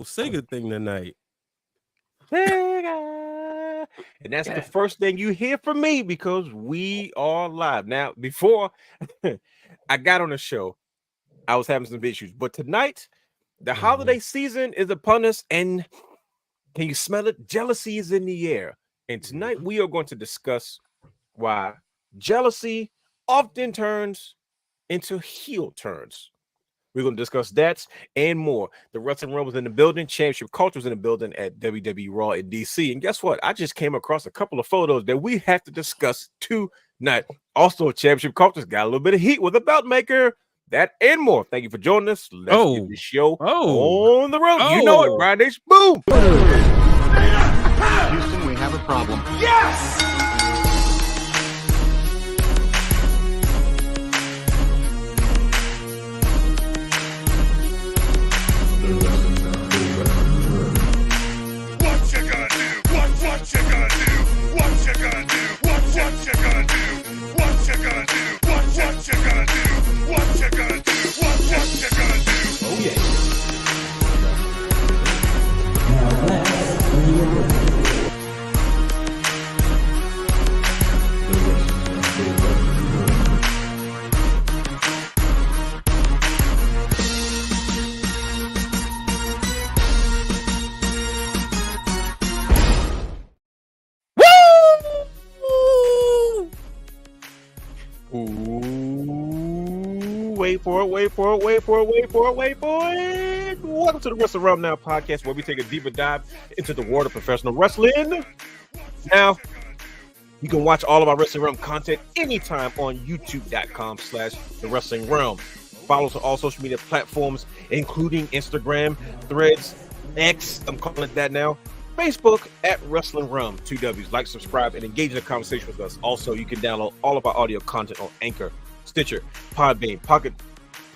Sega thing tonight. Sega. And that's the first thing you hear from me because we are live. Now, before I got on the show, I was having some issues. But tonight, the holiday season is upon us. And can you smell it? Jealousy is in the air. And tonight, we are going to discuss why jealousy often turns into heel turns. We're going to discuss that and more. The Wrestling Wrealm was in the building. Championship Culture was in the building at WWE Raw in DC. And guess what? I just came across a couple of photos that we have to discuss tonight. Also, Championship Culture's got a little bit of heat with a belt maker. That and more. Thank you for joining us. Let's get the show on the road. You know it, Brian H. Boom. Houston, we have a problem. Yes! Wait for it. Welcome to the Wrestling Wrealm Now podcast, where we take a deeper dive into the world of professional wrestling. Now, you can watch all of our Wrestling Wrealm content anytime on youtube.com/The Wrestling Wrealm. Follow us on all social media platforms, including Instagram, Threads, X, I'm calling it that now, Facebook at Wrestling Wrealm, 2 W's. Like, subscribe, and engage in the conversation with us. Also, you can download all of our audio content on Anchor, Stitcher, Podbean, Pocket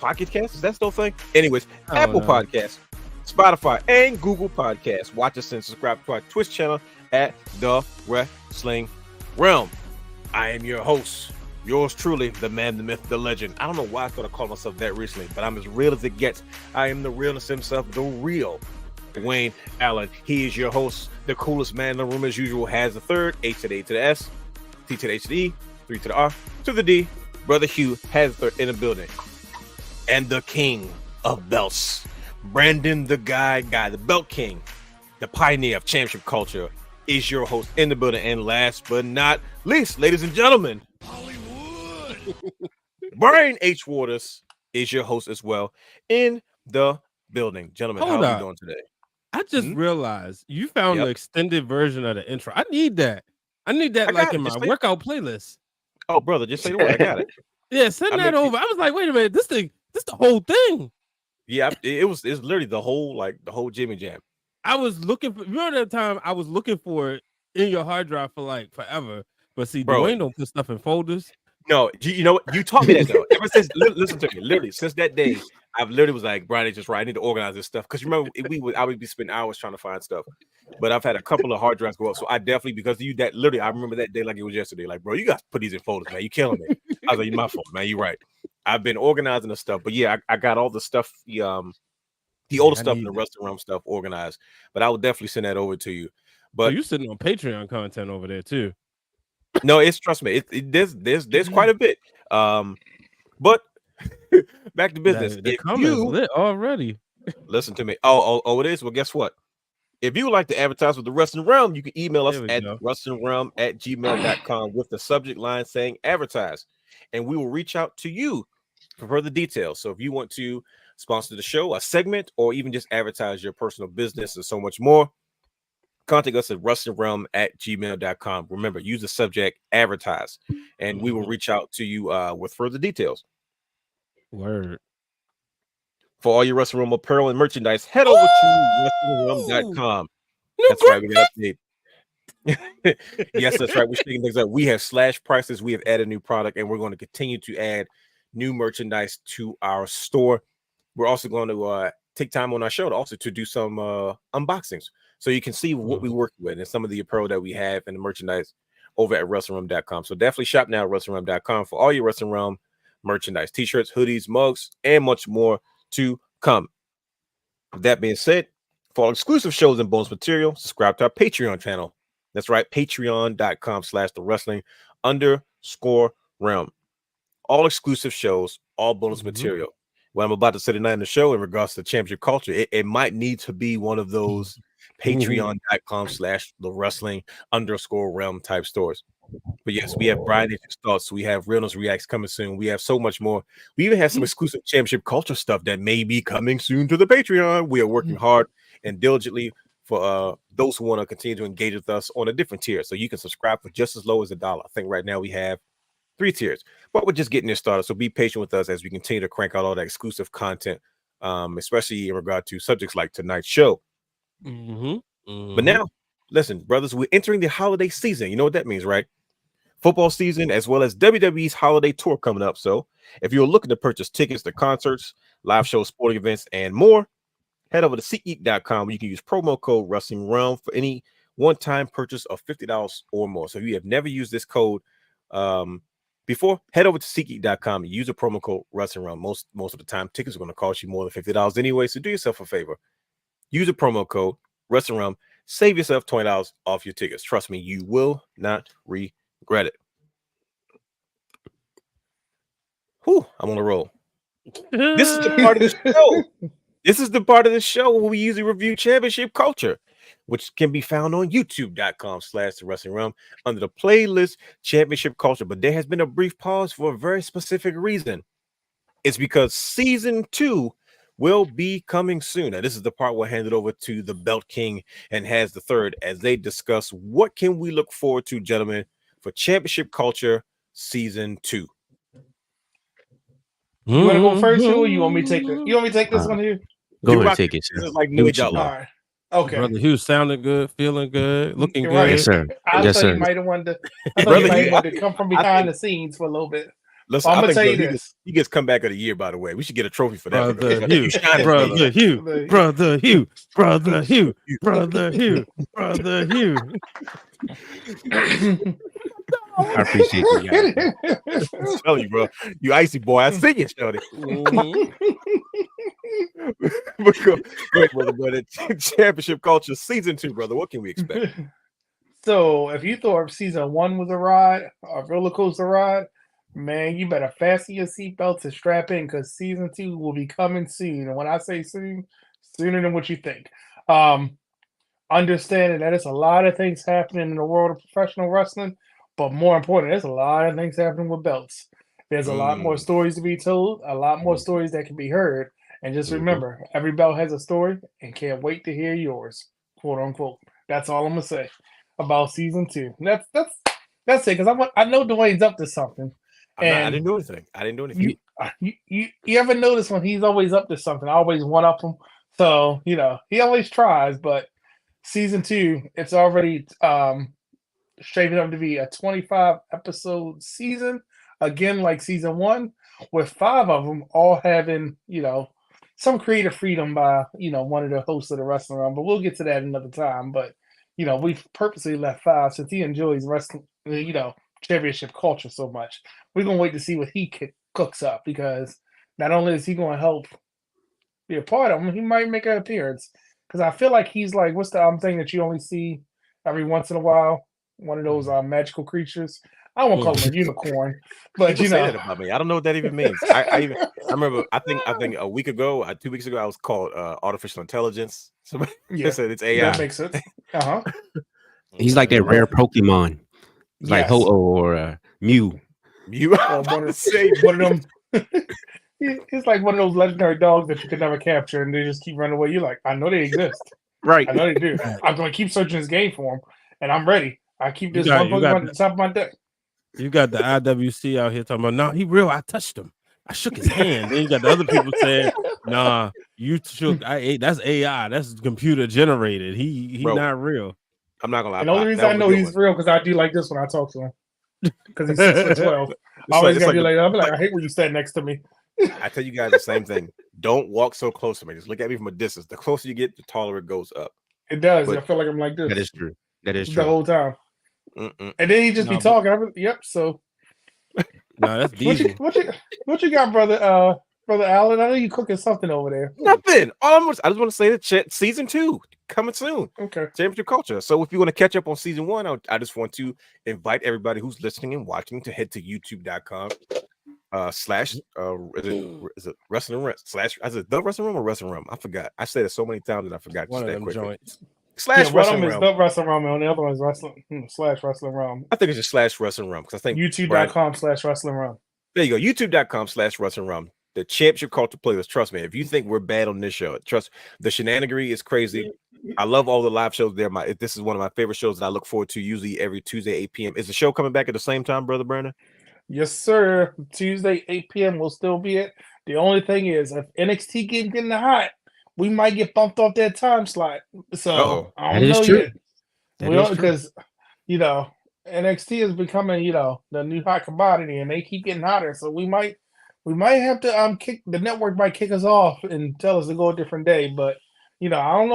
Cast. Is that still a thing? Anyways, Apple Podcasts, Spotify, and Google Podcasts. Watch us and subscribe to our Twitch channel at The Wrestling Wrealm. I am your host, yours truly, the man, the myth, the legend. I don't know why I thought I called myself that recently, but I'm as real as it gets. I am the realness himself, the real Wayne Allen. He is your host, the coolest man in the room as usual. Has the third, H to the A to the S, T to the H to the E, 3 to the R to the D. Brother Hugh has the third in the building. And the king of belts, Brandon the guy, the belt king, the pioneer of championship culture, is your host in the building. And last but not least, ladies and gentlemen, Hollywood, Brian H. Waters is your host as well in the building. Gentlemen, how are we doing today? I just realized you found the extended version of the intro. I need that. I need that like in my workout playlist. Oh, brother, just say the word. I got it. Yeah, send that over. I was like, wait a minute, this the whole thing. Yeah, it's literally the whole Jimmy Jam. I was looking for, remember that time I was looking for it in your hard drive for like forever. But see, Dwayne don't put stuff in folders. No, you know what? You taught me that though. Ever since, listen to me, literally since that day, I've literally was like, Brian, it's just right. I need to organize this stuff because remember I would be spending hours trying to find stuff, but I've had a couple of hard drives go up, so I definitely because of you that literally I remember that day like it was yesterday. Like, bro, you guys put these in folders, man. You killing me. I was like, my fault, man. You're right. I've been organizing the stuff, but yeah, I got all the stuff, the older stuff and the Wrestling Wrealm stuff organized. But I will definitely send that over to you. But you're sitting on Patreon content over there too. No, it's trust me, there's quite a bit. But back to business. The comments lit already. Listen to me. Oh, it is. Well, guess what? If you would like to advertise with the Wrestling Wrealm, you can email us at wrestlingwrealm@gmail.com with the subject line saying advertise, and we will reach out to you for further details. So if you want to sponsor the show, a segment, or even just advertise your personal business and so much more, contact us at wrestlingwrealm@gmail.com. Remember, use the subject advertise, and we will reach out to you with further details. Word. For all your Wrestling Wrealm apparel and merchandise, head over to wrestlingwrealm.com. That's right, we got update. Yes, that's right. We're speaking things up. We have slashed prices. We have added new product, and we're going to continue to add new merchandise to our store. We're also going to take time on our show to do some unboxings, so you can see what we work with and some of the apparel that we have and the merchandise over at wrestlingwrealm.com. So definitely shop now at wrestlingwrealm.com for all your Wrestling Wrealm merchandise, t-shirts, hoodies, mugs, and much more to come. With that being said, For all exclusive shows and bonus material, subscribe to our Patreon channel. That's right, patreon.com/the_wrestling_realm. All exclusive shows, all bonus material. What I'm about to say tonight in the show in regards to championship culture, it might need to be one of those patreon.com/the_wrestling_realm type stores. But yes, we have Brian thoughts. We have Realness Reacts coming soon. We have so much more. We even have some exclusive championship culture stuff that may be coming soon to the Patreon. We are working hard and diligently for those who want to continue to engage with us on a different tier. So you can subscribe for just as low as $1. I think right now we have 3 tiers, but we're just getting this started. So be patient with us as we continue to crank out all that exclusive content, especially in regard to subjects like tonight's show. But now, listen, brothers, we're entering the holiday season. You know what that means, right? Football season, as well as WWE's holiday tour coming up. So if you're looking to purchase tickets to concerts, live shows, sporting events, and more, head over to SeatGeek.com where you can use promo code Wrestling Wrealm for any one-time purchase of $50 or more. So if you have never used this code before, head over to SeatGeek.com and use a promo code Wrestling Wrealm. Most of the time, tickets are going to cost you more than $50 anyway. So do yourself a favor. Use a promo code Wrestling Wrealm. Save yourself $20 off your tickets. Trust me, you will not regret it. Whew, I'm on a roll. This is the part of the show. This is the part of the show where we usually review championship culture, which can be found on youtube.com/the-wrestling-realm under the playlist championship culture. But there has been a brief pause for a very specific reason. It's because season 2 will be coming soon. Now, this is the part we'll hand it over to the Belt King and Has the Third as they discuss what can we look forward to, gentlemen, for championship culture season 2. You want to go first, Hugh, or you want me to take this? You want me to take this one here? Go ahead, take it. This is like New Age All right. Okay. Brother Hugh sounding good, feeling good, looking good. Right. Yes, sir. I thought you might have wanted to come from behind the scenes for a little bit. Listen, I'm gonna tell you this. He gets comeback of the year, by the way. We should get a trophy for that. Brother Hugh, brother Hugh, brother Hugh, brother Hugh, brother Hugh, brother Hugh. I appreciate you guys. I'm telling you, bro. You icy boy. I see you, Shorty. But go ahead, brother. Championship culture season 2, brother. What can we expect? So, if you thought season 1 was a ride, a roller coaster ride, man, you better fasten your seatbelts and strap in because season 2 will be coming soon. And when I say soon, sooner than what you think. Understanding that there's a lot of things happening in the world of professional wrestling, but more important, there's a lot of things happening with belts. There's a lot more stories to be told, a lot more stories that can be heard. And just remember, every belt has a story and can't wait to hear yours, quote unquote. That's all I'm gonna say about season 2. That's it, because I know Dwayne's up to something. I didn't do anything. You ever notice when he's always up to something? I always one up him. So, he always tries, but season 2, it's already shaping up to be a 25 episode season. Again, like season 1, with 5 of them all having, some creative freedom by, one of the hosts of the Wrestling Wrealm. But we'll get to that another time. But, we've purposely left 5 since he enjoys wrestling, championship culture so much. We're going to wait to see what he cooks up because not only is he going to help be a part of them, he might make an appearance. Because I feel like he's like, what's the thing that you only see every once in a while? One of those magical creatures. I won't call him a unicorn, but say that about me. I don't know what that even means. I remember. I think a week ago, 2 weeks ago, I was called artificial intelligence. Somebody said it's AI. That makes sense. He's like that rare Pokemon, like Ho-Oh or Mew. Mew. One of them. It's like one of those legendary dogs that you could never capture, and they just keep running away. You're like, I know they exist. Right. I know they do. I'm going to keep searching this game for them, and I'm ready. I keep this one Pokemon at the top of my deck. You got the IWC out here talking about, no, he real. I touched him. I shook his hand. Then you got the other people saying, nah, you shook. That's AI. That's computer generated. He Bro, not real. I'm not gonna lie. And the only reason I know he's real because I do like this when I talk to him. Because he's 6'12". I always gotta be like, I'll be like, I hate when you stand next to me. I tell you guys the same thing. Don't walk so close to me. Just look at me from a distance. The closer you get, the taller it goes up. It does. But I feel like I'm like this. That is true. The whole time. And then he just be talking. Yep. So, no, that's easy. What you got, brother? Brother Allen, I know you cooking something over there. Nothing. I just want to say that season 2 coming soon. Okay. Championship Culture. So if you want to catch up on season 1, I just want to invite everybody who's listening and watching to head to youtube.com slash is it Wrestling Wrealm slash is it the Wrestling Wrealm or Wrestling Wrealm? I forgot. I said it so many times that I forgot. One of them joints. Slash one of Wrestling them is Wrealm. the Wrestling Wrealm, and the other one is / Wrestling Wrealm. I think it's just slash Wrestling Wrealm because I think YouTube.com / Wrestling Wrealm. There you go. YouTube.com / Wrestling Wrealm. The Championship Culture playlist. Trust me, if you think we're bad on this show, trust the shenanigery is crazy. I love all the live shows there. This is one of my favorite shows that I look forward to usually every Tuesday, 8 p.m. Is the show coming back at the same time, Brother Brandon? Yes, sir. Tuesday, 8 p.m. will still be it. The only thing is, if NXT getting hot, we might get bumped off that time slot. So I don't know yet. Because NXT is becoming the new hot commodity, and they keep getting hotter. So we might have to kick the network might kick us off and tell us to go a different day. But I don't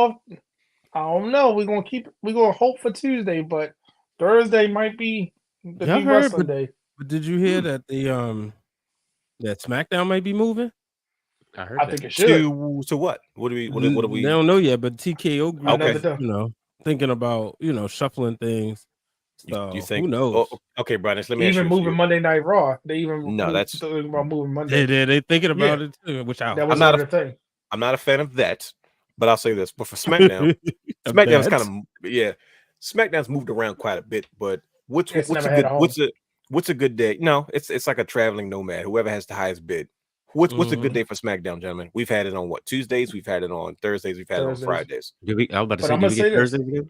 know. We're gonna hope for Tuesday, but Thursday might be the new wrestling day. But did you hear that that SmackDown might be moving? I think it should. To what? What do we? They don't know yet, but TKO group, thinking about shuffling things. So you think? Who knows? Oh, okay, Brian. Let me even moving Monday Night Raw. They even that's talking about moving Monday. They thinking about it too. Which that was another thing. I'm not a fan of that, but I'll say this. But for SmackDown, SmackDown's kind of SmackDown's moved around quite a bit. But what's a good day? No, it's like a traveling nomad. Whoever has the highest bid. What's a good day for SmackDown, gentlemen? We've had it on Tuesdays, we've had it on Thursdays, we've had it on Fridays. I was about to say, did we get Thursdays again?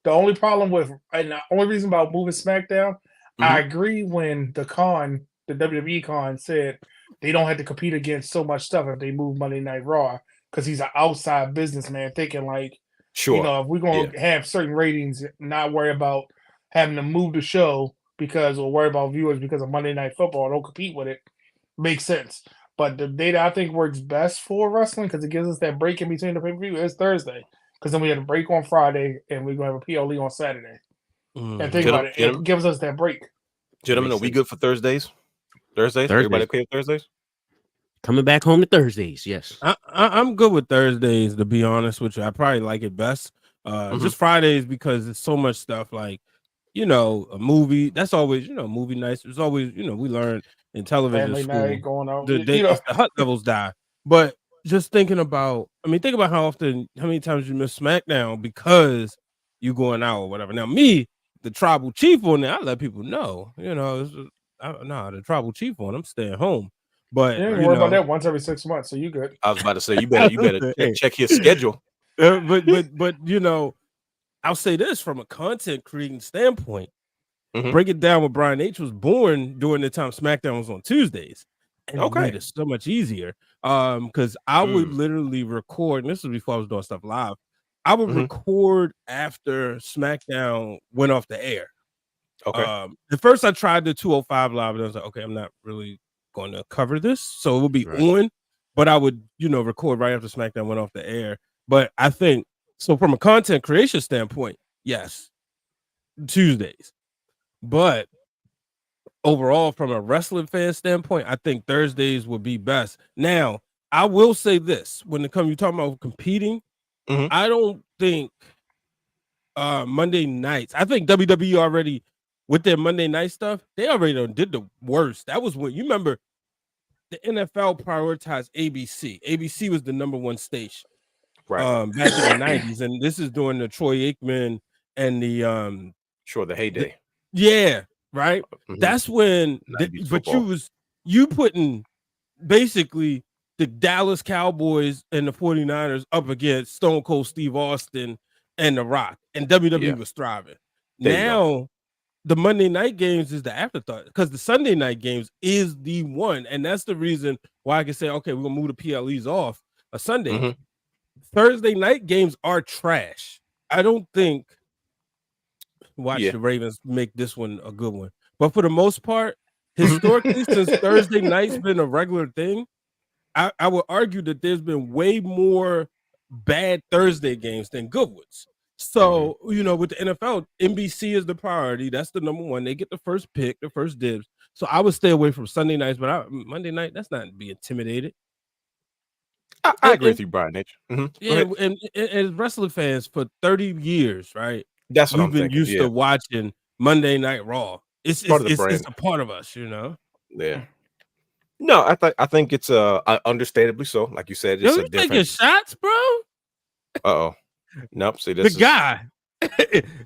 The only problem and the only reason about moving SmackDown, I agree when the WWE con said they don't have to compete against so much stuff if they move Monday Night Raw, because he's an outside businessman thinking like, if we're going to have certain ratings, not worry about having to move the show or worry about viewers because of Monday Night Football, don't compete with it, makes sense. But the day that I think works best for wrestling, because it gives us that break in between the pay-per-view, is Thursday. Because then we have a break on Friday, and we're going to have a PLE on Saturday. And think about it. It gives us that break. Gentlemen, are we good for Thursdays? Thursdays? Everybody okay with Thursdays? Coming back home to Thursdays, yes. I'm good with Thursdays, to be honest with you. I probably like it best. Just Fridays, because it's so much stuff like, a movie. That's always, movie nights. There's always, we learn in television Family school. night going out. The hut levels die. But just think about how many times you miss SmackDown because you going out or whatever. Now, me, the tribal chief on there, I let people know, the tribal chief on, I'm staying home. But you worry about that once every 6 months, so you good. I was about to say you better check his schedule. But I'll say this from a content creating standpoint. Break it down with Brian H was born during the time SmackDown was on Tuesdays. And it made it so much easier. Because I would literally record, and this was before I was doing stuff live. I would record after SmackDown went off the air. Okay. At first I tried the 205 live, and I was like, okay, I'm not really going to cover this, so it will be on, but I would, record right after SmackDown went off the air. But I think so from a content creation standpoint, yes, Tuesdays. But overall, from a wrestling fan standpoint, I think Thursdays would be best. Now, I will say this: when it comes, you talking about competing, I don't think Monday nights. I think WWE already with their Monday night stuff, they already did the worst. That was when you remember the NFL prioritized ABC. ABC was the number one station, back in the 90s, and this is during the Troy Aikman and the heyday. Right. That's when, but you putting basically the Dallas Cowboys and the 49ers up against Stone Cold Steve Austin and The Rock, and WWE was thriving. Now the Monday night games is the afterthought, because the Sunday night games is the one, and that's the reason why I can say, okay, we're gonna move the PLEs off a Sunday. Thursday night games are trash. I don't think. Watch the Ravens make this one a good one, but for the most part, historically, since Thursday night's been a regular thing, I would argue that there's been way more bad Thursday games than good ones. So, with the NFL, NBC is the priority. That's the number one. They get the first pick, the first dibs. So I would stay away from Sunday nights, but Monday night, that's not to be intimidated. I agree with you, Brian H. Yeah, and as wrestling fans for 30 years, right? That's what We've I'm been thinking. used to watching Monday Night Raw. It's part of the brand. It's a part of us, you know. Yeah. No, I think it's understandably so. Like you said, it's Yo, you taking shots, bro? Uh-oh. Nope. See, this the guy.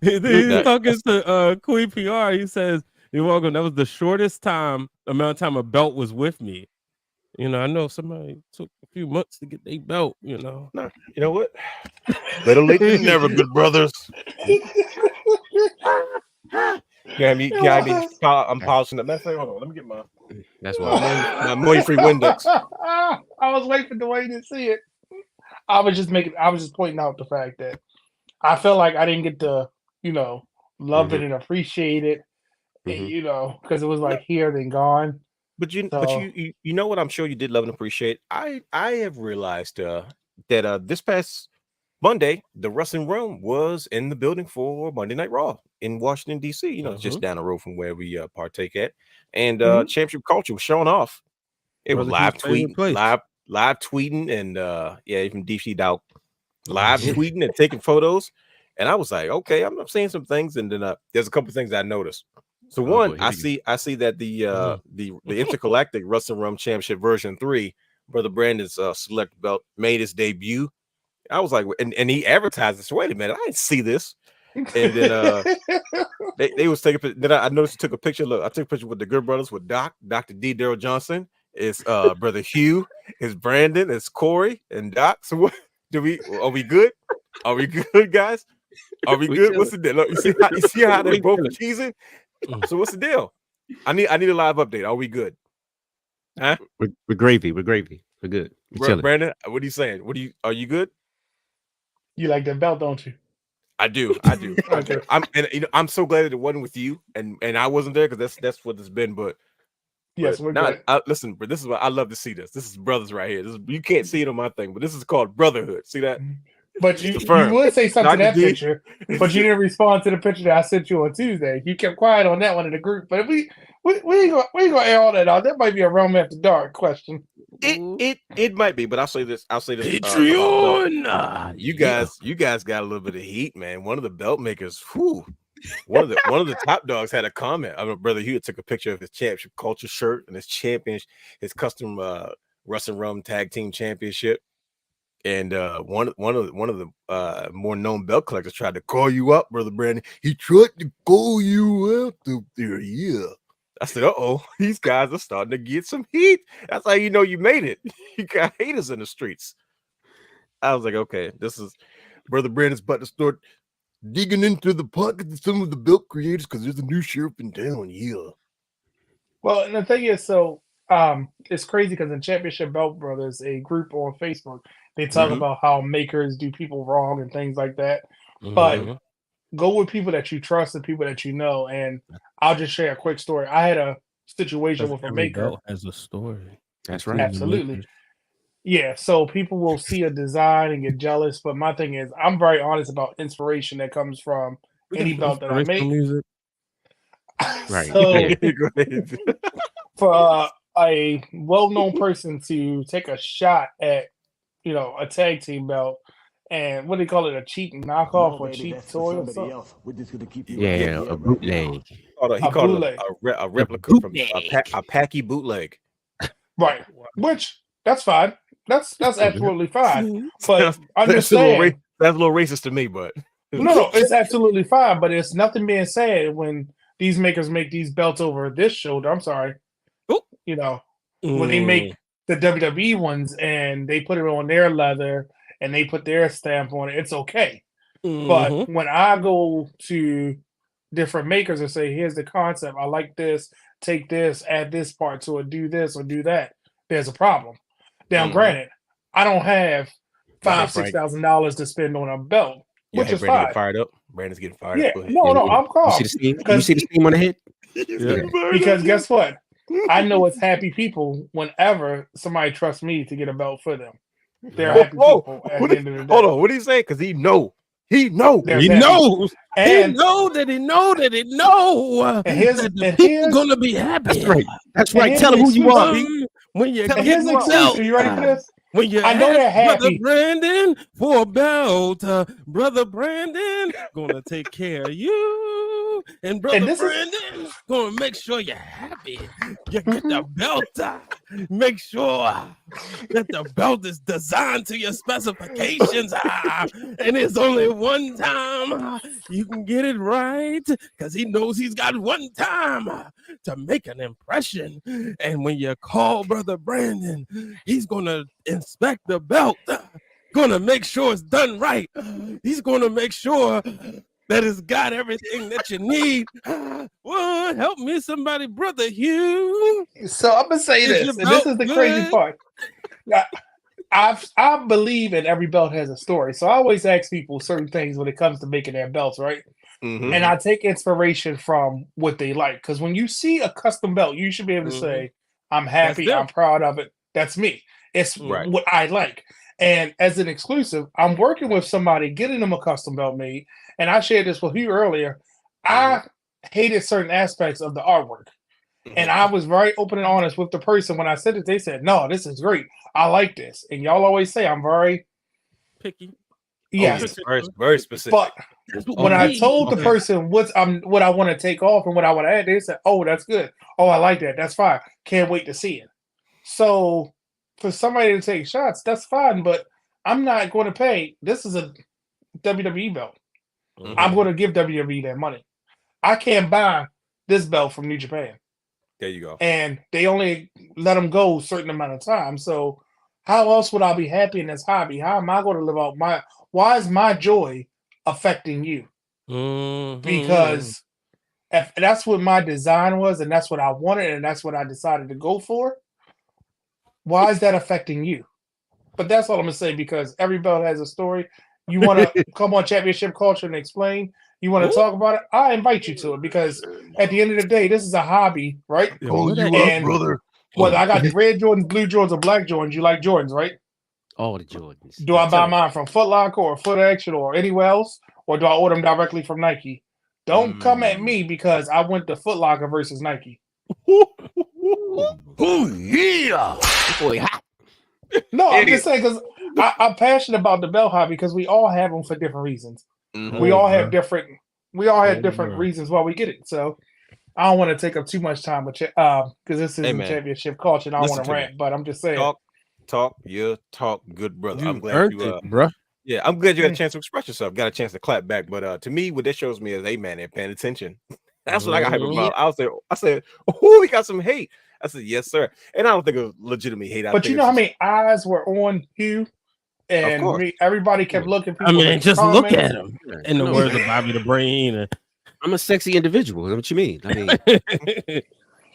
He's talking to Queen PR. He says, "You're welcome. That was the shortest amount of time a belt was with me. You know, I know somebody took a few months to get their belt, you know. No, you know what? Better late than never, good brothers. I'm polishing up. Hold on, let me get my. That's why my moisture-free Windex. I was waiting for Dwayne to see it. I was just pointing out the fact that I felt like I didn't get to, love it and appreciate it, because it was like here then gone. But you know what I'm sure you did love and appreciate. I have realized that this past Monday, the Wrestling Wrealm was in the building for Monday Night Raw in Washington D.C. You know, it's just down the road from where we partake at, and Championship Culture was showing off. It was live tweeting, and even DC'd out live tweeting and taking photos. And I was like, okay, I'm seeing some things, and then there's a couple of things I noticed. So I see that the Intergalactic Wrestling Wrealm Championship version 3, Brother Brandon's select belt, made his debut. I was like, and he advertised this. Wait a minute, I didn't see this. And then they was taking. Then I noticed he took a picture. Look, I took a picture with the Good Brothers with Dr. D. Daryl Johnson. It's Brother Hugh. It's Brandon. It's Corey and Doc. So what? Are we good? Are we good, guys? Are we good? What's the deal? Look, you see how they both teasing? So what's the deal? I need a live update. Are we good? Huh? We're gravy. We're good. Brandon, what are you saying? Are you good? You like that belt, don't you? I do. Okay. I'm so glad that it wasn't with you and I wasn't there because that's what it's been. But yes, we're now, good. Listen, but this is what I love to see. This is brothers right here. You can't see it on my thing, but this is called brotherhood. See that? But you would say something to that picture, but you didn't respond to the picture that I sent you on Tuesday. You kept quiet on that one in the group. But we ain't gonna air all that out. That might be a Realm After Dark question. It might be, but I'll say this. Patreon. You guys got a little bit of heat, man. One of the belt makers, one of the top dogs had a comment. Brother Hugh took a picture of his championship culture shirt and his custom Wrestling Wrealm Tag Team Championship. And one of the more known belt collectors tried to call you up, Brother Brandon. He tried to call you up there. Yeah. I said, these guys are starting to get some heat. That's how you know you made it. You got haters in the streets. I was like, okay, this is Brother Brandon's about to start digging into the pockets of some of the belt creators because there's a new sheriff in town. Yeah. Well, and the thing is, it's crazy because in Championship Belt Brothers, a group on Facebook, they talk about how makers do people wrong and things like that. But go with people that you trust and people that you know. And I'll just share a quick story. I had a situation with a maker. Has a story. That's right. Absolutely. Yeah. So people will see a design and get jealous. But my thing is, I'm very honest about inspiration that comes from any belt that I make. Music. Right. So for a well-known person to take a shot at, a tag team belt, and what do they call it, a cheap knockoff or cheap toy or something? Yeah, a bootleg. He called it a replica from a packy bootleg. Right. Which, that's fine. That's absolutely fine. But I'm just saying. That's a little racist to me, but. No, it's absolutely fine. But it's nothing being said when these makers make these belts over this shoulder. I'm sorry. When they make the WWE ones and they put it on their leather and they put their stamp on it, it's okay. But when I go to different makers and say, here's the concept, I like this, take this, add this part to it, do this or do that, there's a problem. Now, granted, I don't have $5,000-$6,000 to spend on a belt, which is fine. Fired up. Brandon's getting fired up. No, I'm calm. You see the steam on the head? Because guess what? I know it's happy people whenever somebody trusts me to get a belt for them. They're happy people at the end of the day. Hold on, what did he say? Because he know He knows. He knows. And he know that he know that he know that the people gonna be happy. That's right. Tell him who you are. When you and get here's the the exclusive. belt. You ready for this? When you I know they're ask Brother happy. Brandon for a belt, Brother Brandon gonna take care of you, and Brother Brandon gonna make sure you're happy. You get the belt. Make sure that the belt is designed to your specifications, and it's only one time you can get it right, because he knows he's got one time to make an impression. And when you call Brother Brandon, he's gonna inspect the belt, gonna make sure it's done right. He's gonna make sure that it's got everything that you need. Well, help me, somebody, Brother Hugh. So I'm gonna say this, and this is the crazy part. I believe in every belt has a story, so I always ask people certain things when it comes to making their belts, right? Mm-hmm. And I take inspiration from what they like, because when you see a custom belt, you should be able to say, "I'm happy, I'm proud of it. That's me. It's what I like." And as an exclusive, I'm working with somebody, getting them a custom belt made. And I shared this with you earlier. I hated certain aspects of the artwork. And I was very open and honest with the person when I said it. They said, "No, this is great. I like this." And y'all always say I'm very picky. Yes, very specific. But when I told the person what I want to take off and what I want to add, they said, "Oh, that's good. Oh, I like that. That's fine. Can't wait to see it." So for somebody to take shots, that's fine. But I'm not going to pay. This is a WWE belt. I'm going to give WWE their money. I can't buy this belt from New Japan. There you go. And they only let them go a certain amount of time. So how else would I be happy in this hobby? How am I going to live out why is my joy affecting you? Because if that's what my design was, and that's what I wanted, and that's what I decided to go for, why is that affecting you? But that's all I'm going to say, because every belt has a story. You want to come on Championship Culture and explain? You want to talk about it? I invite you to it, because at the end of the day, this is a hobby, right? Up, brother. Whether I got red Jordans, blue Jordans, or black Jordans, you like Jordans, right? All the Jordans. Do I buy mine from Foot Locker or Foot Action or anywhere else? Or do I order them directly from Nike? Don't come at me because I went to Foot Locker versus Nike. Oh, yeah. No, I'm just saying, because I'm passionate about the belt hobby, because we all have them for different reasons. We all have different reasons why we get it. So I don't want to take up too much time with because this is Championship Culture, and I don't want to rant, but I'm just saying. Talk, good brother. I'm glad you bro. Yeah, I'm glad you got a chance to express yourself. Got a chance to clap back. But to me, what that shows me is, hey man, they're paying attention. That's what I got hype about. I said, oh, we got some hate. I said, yes, sir. And I don't think it was legitimate hate. But you know how many eyes were on Hugh? And everybody kept looking. I mean, just look at him. In the words of Bobby the Brain. I'm a sexy individual. That's what you mean. I mean,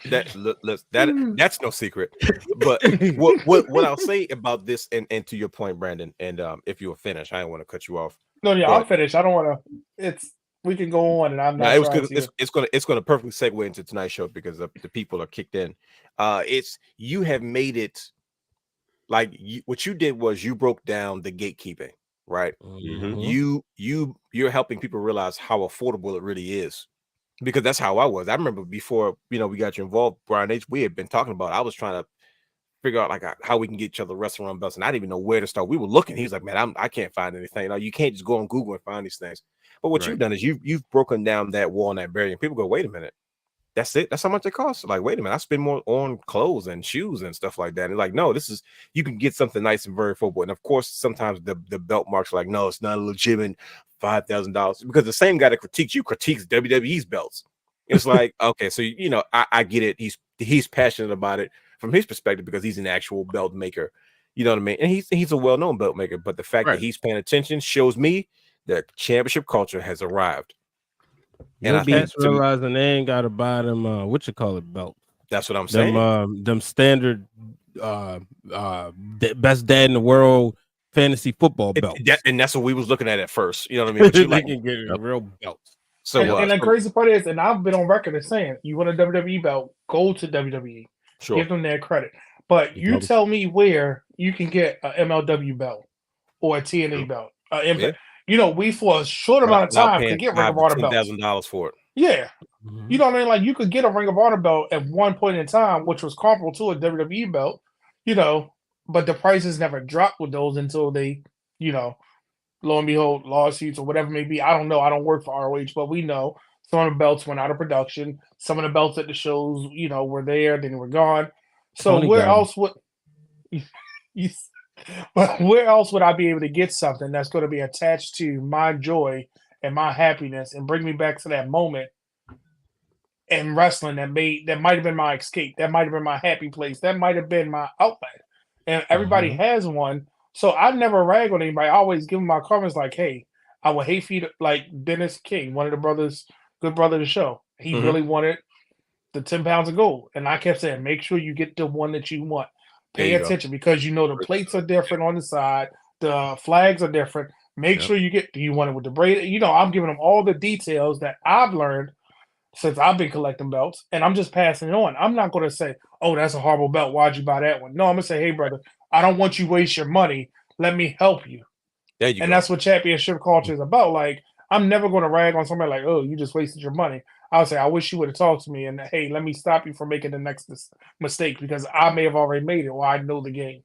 that's no secret. But what I'll say about this, and to your point, Brandon, and if you were finished, I don't want to cut you off. No, yeah, I'll finish. I don't want to. We can go on, and I'm not. It's gonna perfectly segue into tonight's show, because the people are kicked in. You have made it like what you did was you broke down the gatekeeping, right? You're helping people realize how affordable it really is. Because that's how I was. I remember before, we got you involved, Brian H. We had been talking about. I was trying to figure out like how we can get each other Wrestling Wrealm belts, and I didn't even know where to start. We were looking. He's like, man, I can't find anything. You can't just go on Google and find these things. But what you've done is you've broken down that wall and that barrier, and people go, wait a minute, that's it? That's how much it costs? Like, wait a minute, I spend more on clothes and shoes and stuff like that. And like, no, you can get something nice and very affordable. And of course, sometimes the belt marks are like, no, it's not a legitimate $5,000, because the same guy that critiques WWE's belts. It's like, okay, so I get it. He's passionate about it from his perspective, because he's an actual belt maker. You know what I mean? And he's a well-known belt maker. But the fact that he's paying attention shows me that championship culture has arrived. And I think realizing they ain't got to buy them belt. That's what I'm saying. Them standard best dad in the world fantasy football belts. And that's what we was looking at first. You know what I mean? But they can get a real belt. So and the crazy part is, and I've been on record as saying, you want a WWE belt, go to WWE. Sure. Give them their credit. But you tell me where you can get a MLW belt or a TNA belt. we for a short amount of time could get Ring of Honor belts. $10,000 for it. Yeah. You know what I mean? Like, you could get a Ring of Honor belt at one point in time, which was comparable to a WWE belt, but the prices never dropped with those until they, lo and behold, lawsuits or whatever it may be. I don't know. I don't work for ROH, but we know some of the belts went out of production. Some of the belts at the shows, were there, then they were gone. So where else would I be able to get something that's going to be attached to my joy and my happiness and bring me back to that moment in wrestling that might have been my escape, that might have been my happy place, that might have been my outlet. And everybody has one. So I never rag on anybody. I always give them my comments like, hey, I would hate for you to, like Dennis King, one of the brothers, good brother of the show. He really wanted the 10 pounds of gold. And I kept saying, make sure you get the one that you want. Pay attention because the plates are different on the side. The flags are different. Make sure you do you want it with the braid? I'm giving them all the details that I've learned since I've been collecting belts, and I'm just passing it on. I'm not going to say, oh, that's a horrible belt. Why'd you buy that one? No, I'm going to say, hey, brother, I don't want you to waste your money. Let me help you. There you go. That's what championship culture is about. Like, I'm never going to rag on somebody like, oh, you just wasted your money. I'll say, I wish you would have talked to me, and hey, let me stop you from making the next mistake because I may have already made it or I know the game.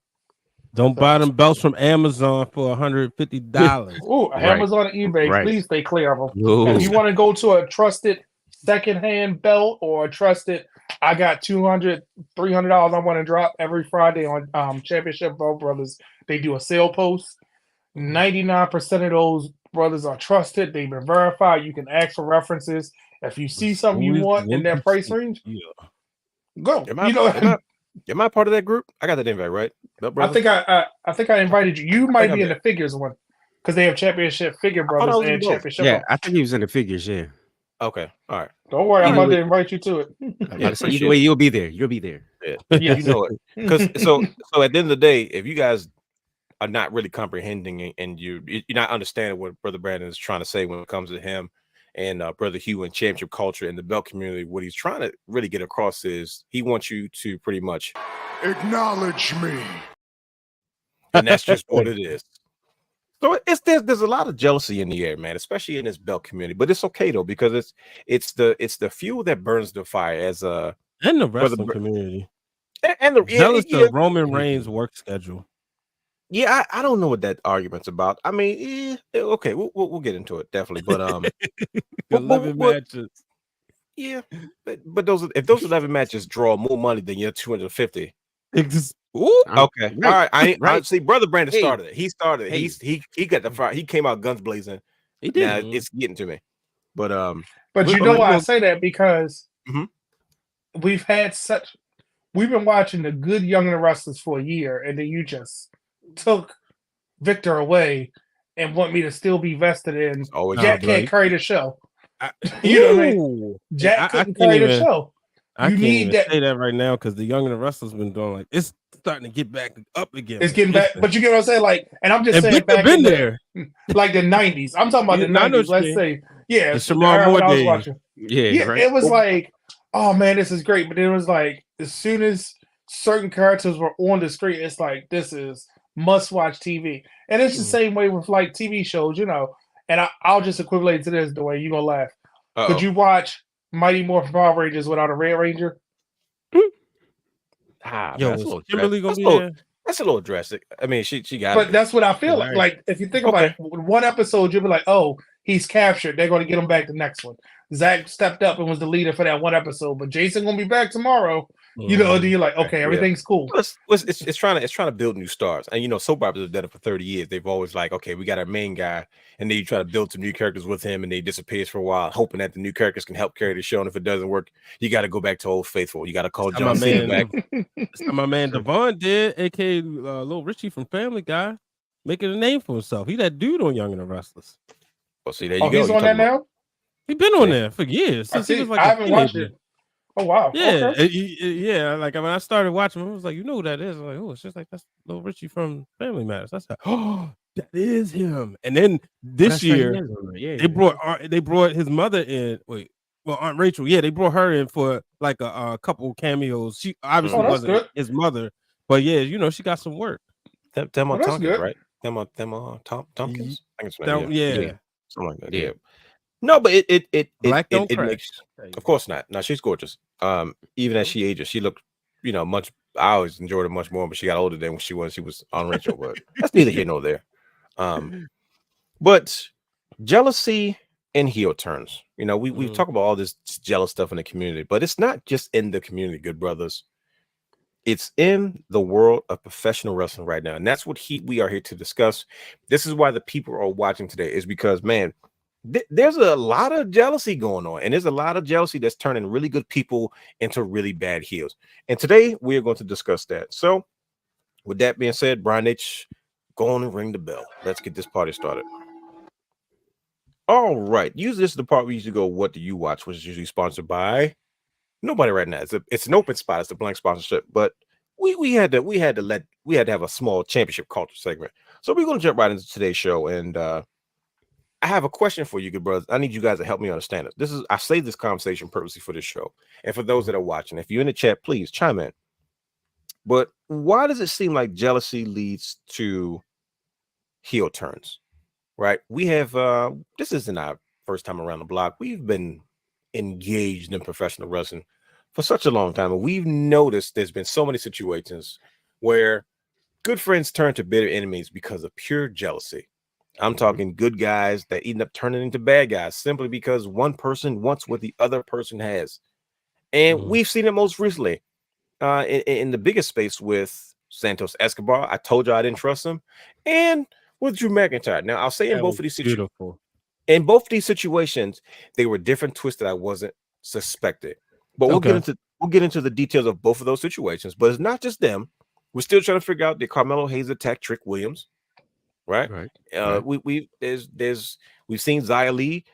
Don't buy them belts from Amazon for $150. Oh, Amazon and eBay, please stay clear of them. Ooh. If you want to go to a trusted secondhand belt or a trusted, I got $200, $300 I want to drop every Friday on Championship Belt Brothers. They do a sale post. 99% of those brothers are trusted. They've been verified. You can ask for references. If you see something you want in that price range, go. Am I part of that group? I got that invite, right? I think I invited you. You might be in the figures one because they have Championship Figure Brothers and Championship. Yeah, I think he was in the figures. Yeah. Okay. All right. Don't worry, I'm about to invite you to it. Either way, you'll be there. You'll be there. Yeah, you know it. Because so at the end of the day, if you guys are not really comprehending and you're not understanding what Brother Brandon is trying to say when it comes to him and Brother Hugh and championship culture and the belt community, what he's trying to really get across is he wants you to pretty much acknowledge me, and that's just what it is. So there's a lot of jealousy in the air, man, especially in this belt community. But it's okay though because it's the fuel that burns the fire as and the wrestling community and the jealous of Roman Reigns' work schedule. Yeah, I don't know what that argument's about. I mean, okay, we'll get into it definitely, but 11 matches. Yeah, but if those 11 matches draw more money than your 250. Ooh, okay, right, all right. I see. Brother Brandon started it. He started it. He got the fire. He came out guns blazing. He did. Now it's getting to me, but you know why I say that because we've been watching the good young wrestlers for a year, and then you just took Victor away and want me to still be vested in. Jack can't carry the show. You know what I mean? Jack couldn't carry the show. I can't even say that right now because the young and the wrestlers been doing like it's starting to get back up again. It's getting back, but you get what I'm saying? Like, and I'm just saying back in there, like the 90s. I'm talking about the 90s. Let's say, yeah, the Shamar Moore days. Watching. Yeah, right. It was like, oh man, this is great. But it was like as soon as certain characters were on the screen, it's like this is must-watch TV, and it's the same way with like TV shows, And I'll just equivalent to this the way you're gonna laugh. Could you watch Mighty Morphin Power Rangers without a Red Ranger? That's a little drastic. I mean, she got. But that's what I feel like. Like if you think about it, one episode, you'll be like, "Oh, he's captured. They're going to get him back the next one." Zach stepped up and was the leader for that one episode, but Jason gonna be back tomorrow. Do you're like, okay, everything's cool. It's trying to build new stars, and soap operas have done it for 30 years. They've always like, okay, we got our main guy, and then you try to build some new characters with him, and they disappears for a while, hoping that the new characters can help carry the show. And if it doesn't work, you got to go back to Old Faithful. You got to call John Cena back. My man Devon did, aka Lil Richie from Family Guy, making a name for himself. He that dude on Young and the Restless. Well, see, there you go. He's on that now. He been on there for years since he was like. I haven't watched it. Oh wow! Yeah, okay. Yeah. Like when I started watching, I was like, "You know who that is?" I'm like, "Oh, it's just like that's Lil Richie from Family Matters." That's like, "Oh, that is him." And then this year, they brought his mother in. Aunt Rachel. Yeah, they brought her in for like a couple cameos. She obviously wasn't his mother, but yeah, she got some work. Them on Tonkin, right? Tompkins. I think it's That, Yeah. something like that. Yeah. Yeah. No, but Black don't it crack. makes. Of course not. No, she's gorgeous. Even as she ages, she looked, much. I always enjoyed her much more, but she got older than when she was on Rachel. But that's neither here nor there. But jealousy and heel turns. We've talked about all this jealous stuff in the community, but it's not just in the community, good brothers. It's in the world of professional wrestling right now, and that's what we are here to discuss. This is why the people are watching today, is because, man, there's a lot of jealousy going on, and there's a lot of jealousy that's turning really good people into really bad heels. And today we are going to discuss that. So, with that being said, Brian H., go on and ring the bell. Let's get this party started. All right. Usually this is the part we usually go, what do you watch? Which is usually sponsored by nobody right now. It's an open spot. It's a blank sponsorship. But we had to have a small championship culture segment. So we're going to jump right into today's show. And I have a question for you, good brothers. I need you guys to help me understand it. I saved this conversation purposely for this show. And for those that are watching, if you're in the chat, please chime in. But why does it seem like jealousy leads to heel turns? Right? We have this isn't our first time around the block. We've been engaged in professional wrestling for such a long time, and we've noticed there's been so many situations where good friends turn to bitter enemies because of pure jealousy. I'm talking good guys that end up turning into bad guys simply because one person wants what the other person has. And we've seen it most recently in the biggest space with Santos Escobar. I told you I didn't trust him. And with Drew McIntyre. Now, I'll say in both of these situations, they were different twists that I wasn't suspecting. But we'll get into the details of both of those situations. But it's not just them. We're still trying to figure out, did Carmelo Hayes attack Trick Williams? Right. We've seen Xia Li,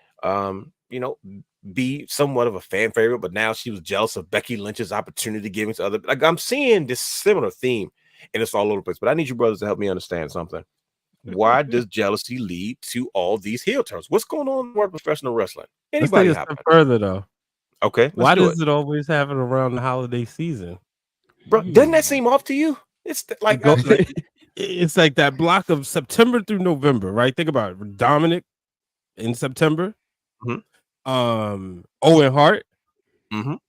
be somewhat of a fan favorite, but now she was jealous of Becky Lynch's opportunity giving to other. Like, I'm seeing this similar theme, and it's all over the place. But I need you brothers to help me understand something. Why does jealousy lead to all these heel turns? What's going on in professional wrestling? Anybody? Let's take a step further though. Okay. Why does it always happen around the holiday season? Bro, doesn't that seem off to you? It's like it's like that block of September through November, right? Think about it. Dominic in September. Owen Hart. Didn't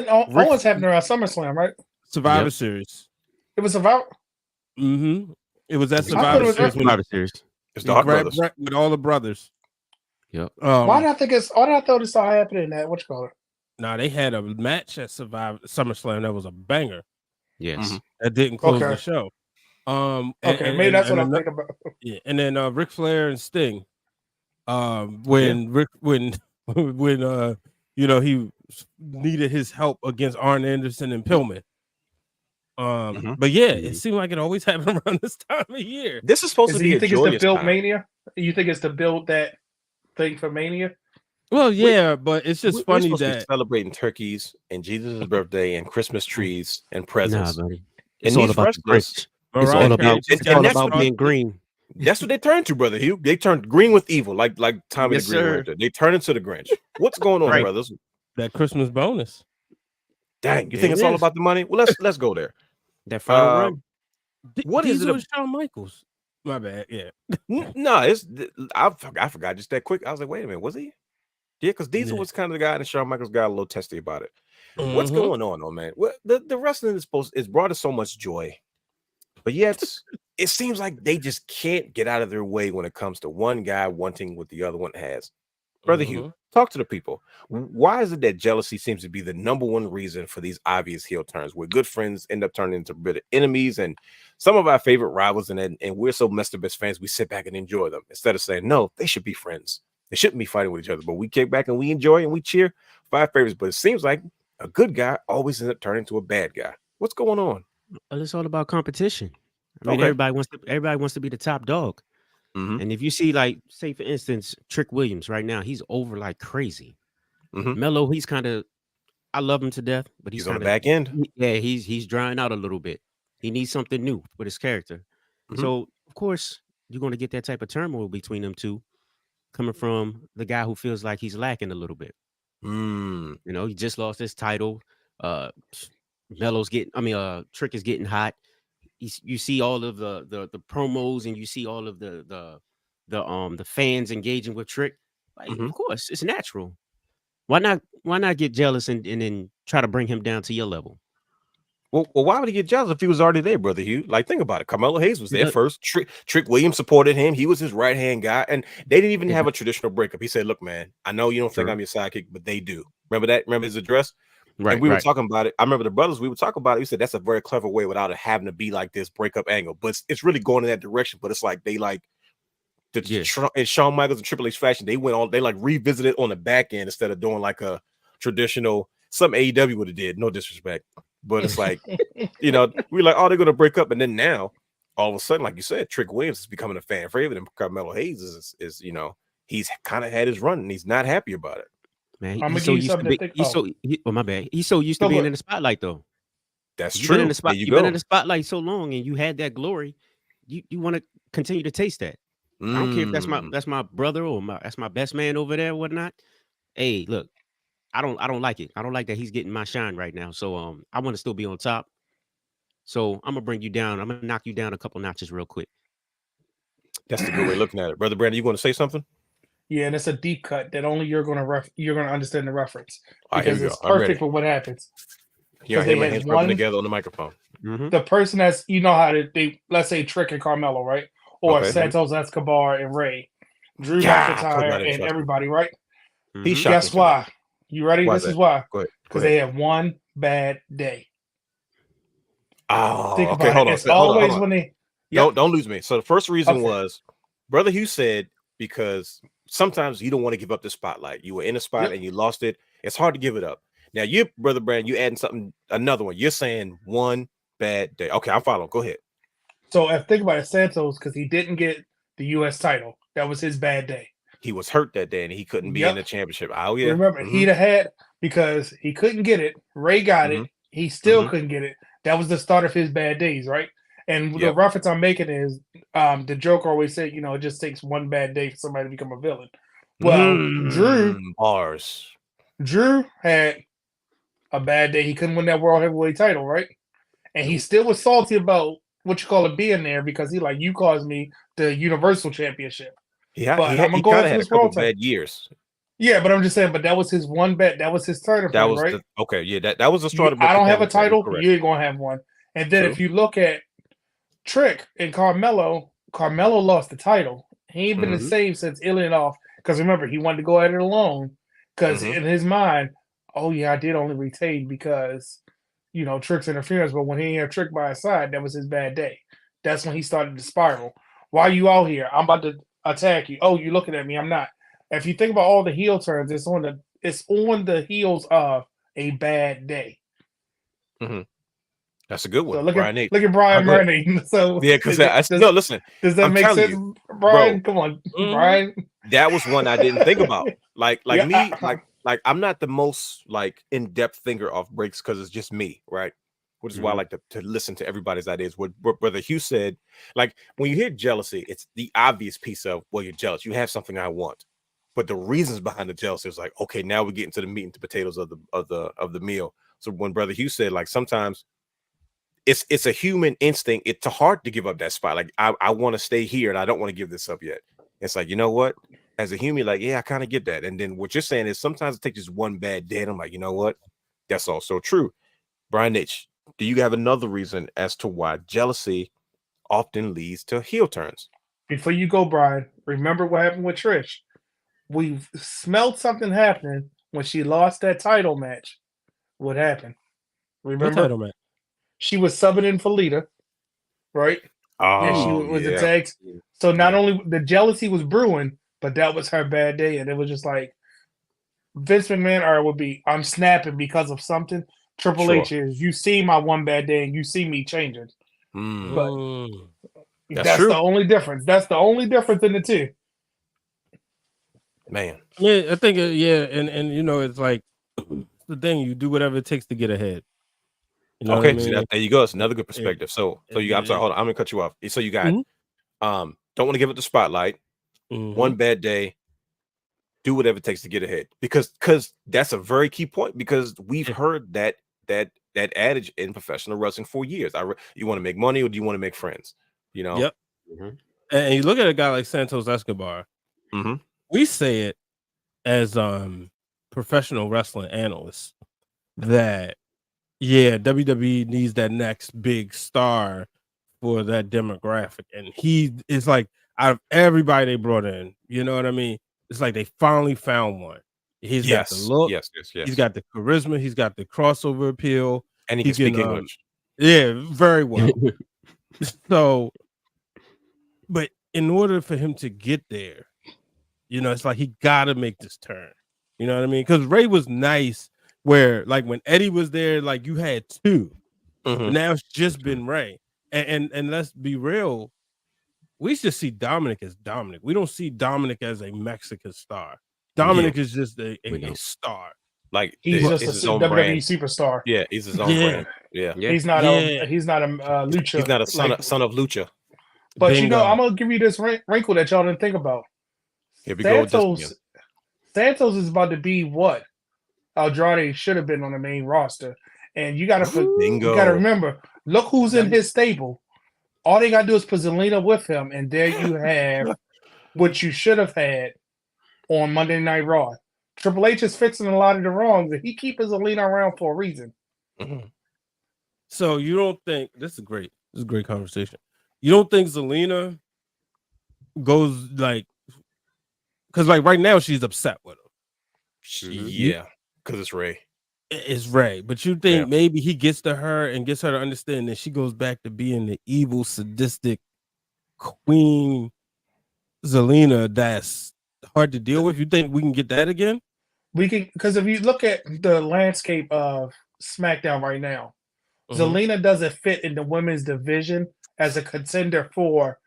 Owens happen around SummerSlam, right? Survivor Series. It was Survivor. It was that Survivor Series. It's the Hart brothers with all the brothers. Yep. Why did I thought this all happened in that? What you call it? Nah, they had a match at SummerSlam that was a banger. Yes. That didn't close the show. Maybe that's what I'm thinking about. Yeah, and then Ric Flair and Sting. When he needed his help against Arn Anderson and Pillman. But it seemed like it always happened around this time of year. This is supposed to be. You think it's to build time. Mania? You think it's to build that thing for Mania? Well, yeah, but it's just funny that celebrating turkeys and Jesus' birthday and Christmas trees and presents. Nah, buddy. It's all about the Grinch. It's all about being green. That's what they turned to, brother Hugh. They turned green with evil, like Tommy the Green Ranger. They turn into the Grinch. What's going on, brothers? That Christmas bonus. Dang, you think it's all about the money? Well, let's go there. That final run. What is it? Shawn Michaels. My bad. Yeah. No, I forgot just that quick. I was like, wait a minute, was he? Yeah, because Diesel was kind of the guy, and Shawn Michaels got a little testy about it. What's going on, though, man? Well, the wrestling is brought us so much joy, but yet it seems like they just can't get out of their way when it comes to one guy wanting what the other one has. Brother Hugh, talk to the people. Why is it that jealousy seems to be the number one reason for these obvious heel turns, where good friends end up turning into bitter enemies and some of our favorite rivals, and we're so messed up as fans, we sit back and enjoy them instead of saying, no, they should be friends. They shouldn't be fighting with each other, but we kick back and we enjoy and we cheer for our favorites. But it seems like a good guy always ends up turning into a bad guy. What's going on? Well, it's all about competition. I mean, everybody wants to be the top dog. And if you see, like, say for instance, Trick Williams right now, he's over like crazy. Melo, he's kind of, I love him to death, but he's on the back end. Yeah, he's drying out a little bit. He needs something new with his character. So of course you're going to get that type of turmoil between them two, coming from the guy who feels like he's lacking a little bit. He just lost his title. Trick is getting hot. you see all of the promos, and you see all of the fans engaging with Trick. Like, of course, it's natural. Why not get jealous and then try to bring him down to your level? Well, why would he get jealous if he was already there, brother Hugh? Like, think about it. Carmelo Hayes was there first. Trick Williams supported him. He was his right-hand guy, and they didn't even have a traditional breakup. He said, "Look, man, I know you don't think I'm your sidekick, but they do." Remember that? Remember his address? Right. And we were talking about it. I remember the brothers. We were talking about it. We said that's a very clever way without it having to be like this breakup angle. But it's really going in that direction. But it's like they like in Shawn Michaels and Triple H fashion. They went on. They like revisited on the back end instead of doing like a traditional. Some AEW would have did. No disrespect. But it's like, you know, we're like, oh, they're going to break up. And then now, all of a sudden, like you said, Trick Williams is becoming a fan favorite. And Carmelo Hayes is you know, he's kind of had his run and he's not happy about it. Man, he's so used to be. My bad. He's so used to being in the spotlight, though. That's true. You've been in the spotlight so long and you had that glory. You want to continue to taste that. I don't care if that's my brother or that's my best man over there or whatnot. Hey, look. I don't like it. I don't like that he's getting my shine right now. So I want to still be on top. So I'm gonna bring you down. I'm gonna knock you down a couple notches real quick. That's the good way of looking at it, brother Brandon. You want to say something? Yeah, and it's a deep cut that only you're gonna understand the reference because it's perfect for what happens. Yeah, I hear my hands rubbing together on the microphone. The person that's they let's say Trick and Carmelo, right? Or Santos Escobar and Ray, Drew McIntyre and everybody, right? Guess why? You ready? This is why. Because they had one bad day. Oh, think about hold on. It's always when they don't lose me. So the first reason was Brother Hugh said because sometimes you don't want to give up the spotlight. You were in a spot and you lost it. It's hard to give it up. Now you, Brother Brand, you adding another one. You're saying one bad day. Okay, I'm following. Go ahead. So think about it, Santos, because he didn't get the U.S. title. That was his bad day. He was hurt that day and he couldn't be in the championship. Oh, yeah. Remember, he'd have had because he couldn't get it. Ray got it. He still couldn't get it. That was the start of his bad days, right? And the reference I'm making is the Joker always said, you know, it just takes one bad day for somebody to become a villain. Well, Drew had a bad day. He couldn't win that World Heavyweight title, right? And he still was salty about what you call it being there because he like, you caused me the Universal Championship. Yeah, he kind of had a couple bad years. Yeah, but I'm just saying, but that was his one bet. That was his title. That was right. That was the start of. I don't have a title. You ain't gonna have one. And then if you look at Trick and Carmelo lost the title. He ain't been the same since Ilyanov. Because remember, he wanted to go at it alone. Because in his mind, oh yeah, I did only retain because you know Trick's interference. But when he didn't have Trick by his side, that was his bad day. That's when he started to spiral. Why are you out here? I'm about to attack you. Oh, you looking at me? I'm not. If you think about all the heel turns, it's on the heels of a bad day. That's a good one. So look at Brian Murney. So yeah, because listen. Does that make sense, Brian? Come on, Brian. That was one I didn't think about. Like I'm not the most like in-depth thinker of breaks because it's just me, right? Which is why I like to listen to everybody's ideas. What Brother Hugh said, like when you hear jealousy, it's the obvious piece of you're jealous. You have something I want. But the reasons behind the jealousy is like, okay, now we're getting to the meat and the potatoes of the meal. So when Brother Hugh said, like, sometimes it's a human instinct. It's hard to give up that spot. Like, I want to stay here and I don't want to give this up yet. It's like, you know what? As a human, like, yeah, I kind of get that. And then what you're saying is sometimes it takes just one bad day. And I'm like, you know what? That's also true. Brian Nitch, do you have another reason as to why jealousy often leads to heel turns? Before you go, Brian, remember what happened with Trish. We smelled something happening when she lost that title match. What happened? Remember? What title match? She was subbing in for Lita, right? And she was attacked. So not only the jealousy was brewing, but that was her bad day. And it was just like Vince McMahon would be, I'm snapping because of something. Triple H is, you see my one bad day and you see me changing. But that's the only difference. That's the only difference in the two. Man, yeah, I think and you know it's like the thing you do whatever it takes to get ahead. You know okay, what I mean? There you go. It's another good perspective. So you got. I'm sorry, hold on. I'm gonna cut you off. So you got don't want to give it the spotlight. One bad day. Do whatever it takes to get ahead because that's a very key point because we've heard that that adage in professional wrestling for years. You want to make money or do you want to make friends? You know. Yep. And you look at a guy like Santos Escobar. We say it as professional wrestling analysts that WWE needs that next big star for that demographic, and he is like, out of everybody they brought in, you know what I mean? It's like they finally found one. He's got the look, he's got the charisma, he's got the crossover appeal, and he can speak English. Yeah, very well. So, but in order for him to get there, you know, it's like he got to make this turn. You know what I mean? Because Ray was nice, where like when Eddie was there, like you had two. Now it's just been Ray, and let's be real, we just see Dominic as Dominic. We don't see Dominic as a Mexican star. Dominic is just a star. Like he's just a WWE superstar. Yeah, he's his own brand. Yeah, he's not a lucha. He's not a son of lucha. But Bingo. You know, I'm gonna give you this wrinkle that y'all didn't think about. Here we go. Santos is about to be what Andrade should have been on the main roster, and you gotta remember. Look who's in his stable. All they gotta do is put Zelina with him, and there you have what you should have had on Monday Night Raw. Triple H is fixing a lot of the wrongs, and he keeps Zelina around for a reason. So you don't think this is a great conversation? You don't think Zelina goes like, because like right now she's upset with him. Yeah, because it's Ray. It's Ray, but you think maybe he gets to her and gets her to understand that she goes back to being the evil, sadistic queen Zelina that's hard to deal with? You think we can get that again? We can, because if you look at the landscape of SmackDown right now, Zelina doesn't fit in the women's division as a contender for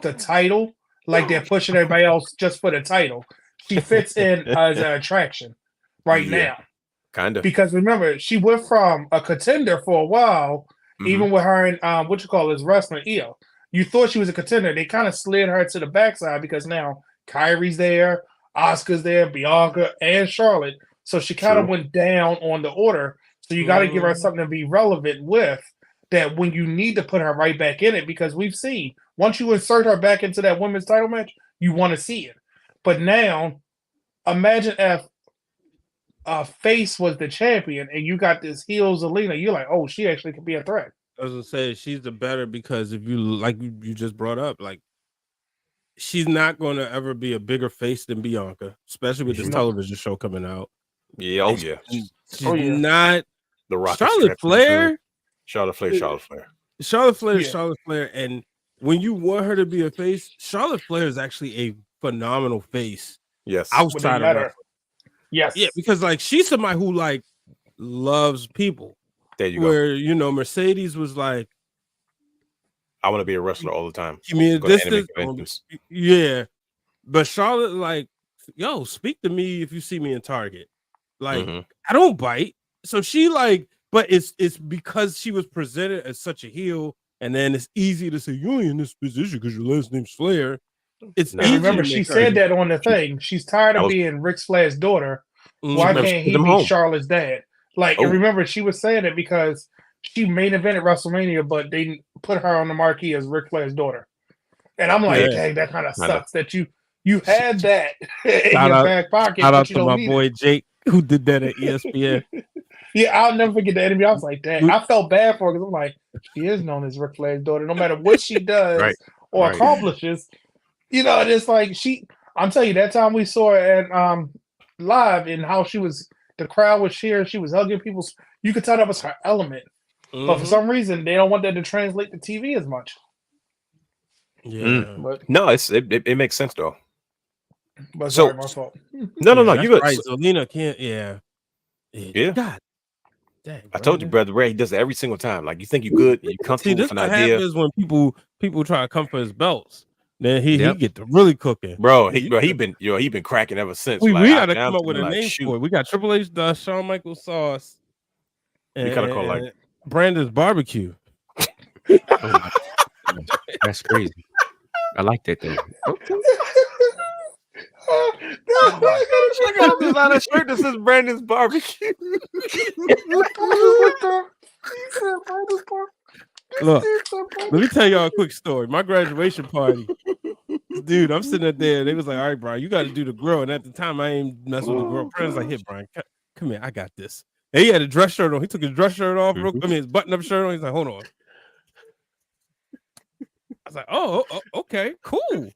the title, like they're pushing everybody else just for the title. She fits in as an attraction now. Kind of. Because remember, she went from a contender for a while, even with her and wrestling Io. You thought she was a contender. They kind of slid her to the backside because now Kyrie's there, Asuka's there, Bianca, and Charlotte. So she kind of went down on the order. So you got to give her something to be relevant with, that when you need to put her right back in it, because we've seen once you insert her back into that women's title match, you want to see it. But now, imagine if Face was the champion and you got this heel Zelina, you're like, oh, she actually could be a threat. I was gonna say she's the better, because if you like you just brought up, like she's not going to ever be a bigger face than Bianca, especially with this television show coming out. Yeah, she's not the Rocket Charlotte Flair. Charlotte Flair, and when you want her to be a face, Charlotte Flair is actually a phenomenal face. Yes, outside of wrestling. Yes, yeah, because like she's somebody who like loves people. There you go. Where you know Mercedes was like, I want to be a wrestler all the time. You mean yeah, but Charlotte like, yo, speak to me if you see me in Target. Like I don't bite, so she like. But it's because she was presented as such a heel, and then it's easy to say you ain't in this position because your last name's Flair. It's remember she said that on the thing. She's tired of being Ric Flair's daughter. Why can't he be Charlotte's dad? Like, and remember she was saying it because she main evented WrestleMania, but they put her on the marquee as Ric Flair's daughter. And I'm like, dang, that kind of sucks that you had that in your back pocket. Shout out to my boy Jake who did that at ESPN. Yeah, I'll never forget the interview. I was like, dang, I felt bad for her because I'm like, she is known as Ric Flair's daughter. No matter what she does or accomplishes, you know, it's like I'm telling you, that time we saw her at live and how the crowd was cheering, she was hugging people. You could tell that was her element. But for some reason, they don't want that to translate to TV as much. Yeah. But, no, it makes sense though. But sorry, my fault. No, you got right. Zelina can't. Yeah. God. Dang, I told you, brother Ray, he does it every single time. Like you think you're good, you comfortable with an idea. Is when people try to come for his belts. Then he get to really cooking, bro. He been cracking ever since. We gotta come up with a name for it. We got Triple H, Shawn Michaels sauce, and gotta call like Brandon's barbecue. That's crazy. I like that though. I got a designer shirt that says Brandon's Barbecue. Look, let me tell y'all a quick story. My graduation party, dude, I'm sitting up there. They was like, all right, Brian, you got to do the grill. And at the time, I ain't messing with the grill. Friends like, here, Brian, come here. I got this. And he had a dress shirt on. He took his dress shirt off. His button-up shirt on. He's like, hold on. I was like, oh, okay, cool.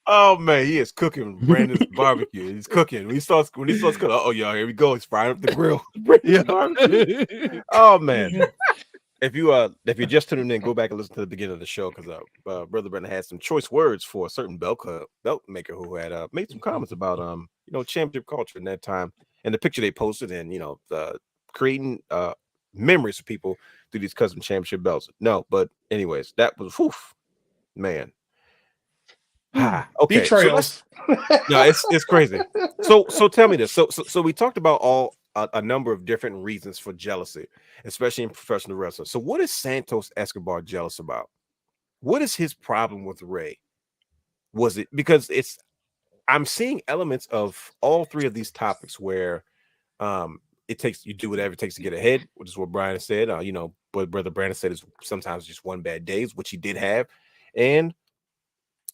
Oh man, he is cooking Brandon's barbecue. He's cooking. When he starts cooking, oh y'all, here we go. He's frying up the grill. Oh man. If you're just tuning in, go back and listen to the beginning of the show because Brother Brandon had some choice words for a certain belt maker who had made some comments about championship culture in that time and the picture they posted and creating memories for people through these custom championship belts. No, but anyways, that was man. Okay, betrayals. No, it's crazy. So tell me this. So we talked about a number of different reasons for jealousy, especially in professional wrestling. So what is Santos Escobar jealous about? What is his problem with Ray? Was it because I'm seeing elements of all three of these topics where you do whatever it takes to get ahead, which is what Brian said. What Brother Brandon said is sometimes just one bad days, which he did have, and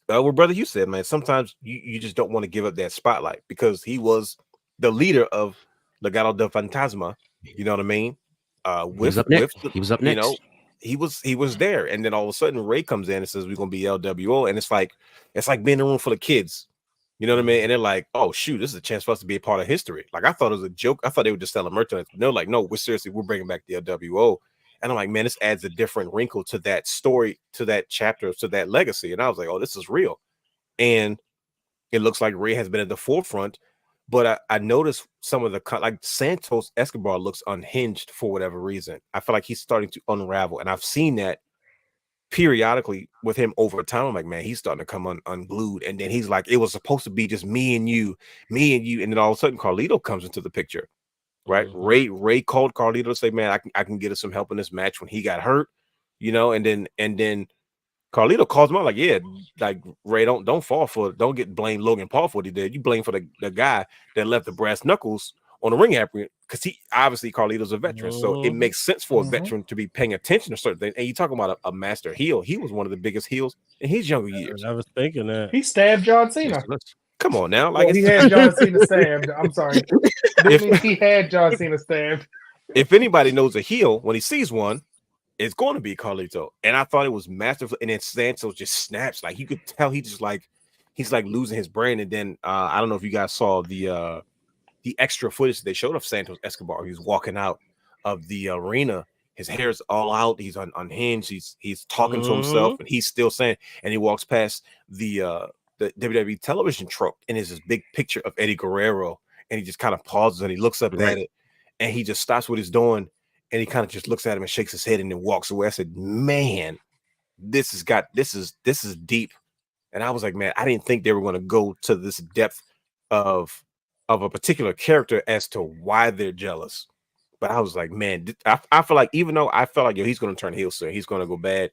what Brother Hugh said, man, sometimes you just don't want to give up that spotlight because he was the leader of Legado del Fantasma. You know what I mean? He was up next. He was there, and then all of a sudden Ray comes in and says we're gonna be LWO, and it's like being in a room full of kids. You know what I mean? And they're like, oh shoot, this is a chance for us to be a part of history. Like I thought it was a joke. I thought they were just selling merchandise. They're like, no, we're bringing back the LWO. And I'm like, man, this adds a different wrinkle to that story, to that chapter, to that legacy. And I was like, oh, this is real. And it looks like Ray has been at the forefront. But I noticed some of like Santos Escobar looks unhinged for whatever reason. I feel like he's starting to unravel. And I've seen that periodically with him over time. I'm like, man, he's starting to come unglued. And then he's like, it was supposed to be just me and you. And then all of a sudden, Carlito comes into the picture. Right. Ray called Carlito to say, man, I can get us some help in this match when he got hurt, and then Carlito calls him out like, yeah, like Ray, don't get blamed Logan Paul for what he did. You blame for the guy that left the brass knuckles on the ring apron because he obviously Carlito's a veteran. So it makes sense for a veteran to be paying attention to certain things. And you talking about a master heel. He was one of the biggest heels in his younger years. I was thinking that. He stabbed John Cena. Come on now. Like he had John Cena stabbed. I'm sorry. He had John Cena stabbed. If anybody knows a heel when he sees one, it's going to be Carlito. And I thought it was masterful. And then Santos just snaps. Like you could tell he's like losing his brain. And then I don't know if you guys saw the extra footage they showed of Santos Escobar. He was walking out of the arena. His hair's all out. He's unhinged. He's talking to himself, and he's still saying. And he walks past the WWE television trope, and there's this big picture of Eddie Guerrero, and he just kind of pauses and he looks up at it, and he just stops what he's doing, and he kind of just looks at him and shakes his head and then walks away. I said, man, this is deep. And I was like, man, I didn't think they were going to go to this depth of a particular character as to why they're jealous. But I was like, man, I feel like even though I felt like he's going to turn heel soon, he's going to go bad.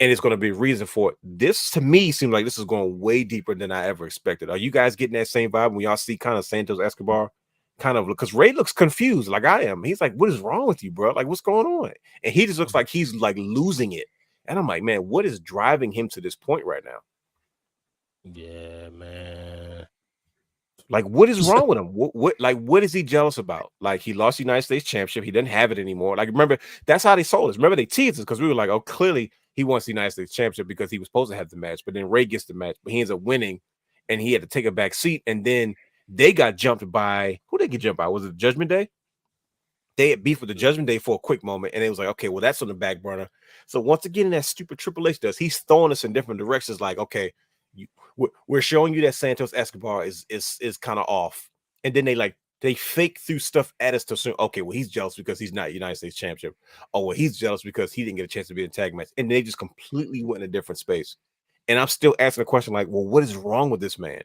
And it's going to be a reason for it. This, to me, seemed like this is going way deeper than I ever expected. Are you guys getting that same vibe when y'all see kind of Santos Escobar? Kind of, because Ray looks confused like I am. He's like, what is wrong with you, bro? Like, what's going on? And he just looks like he's like losing it. And I'm like, man, what is driving him to this point right now? Yeah, man. Like, what is wrong with him? What is he jealous about? Like, he lost the United States Championship. He doesn't have it anymore. Like, remember, that's how they sold us. Remember, they teased us because we were like, oh, clearly he wants the United States Championship because he was supposed to have the match. But then Ray gets the match, but he ends up winning, and he had to take a back seat. And then they got jumped by, who did they get jumped by? Was it Judgment Day? They had beef with the Judgment Day for a quick moment, and it was like, okay, well, that's on the back burner. So once again, that stupid Triple H does, he's throwing us in different directions. Like, okay, we're showing you that Santos Escobar is kind of off, and then they fake through stuff at us to assume, okay, well, he's jealous because he's not United States Championship. Oh, well, he's jealous because he didn't get a chance to be in a tag match, and they just completely went in a different space. And I'm still asking the question, like, well, what is wrong with this man?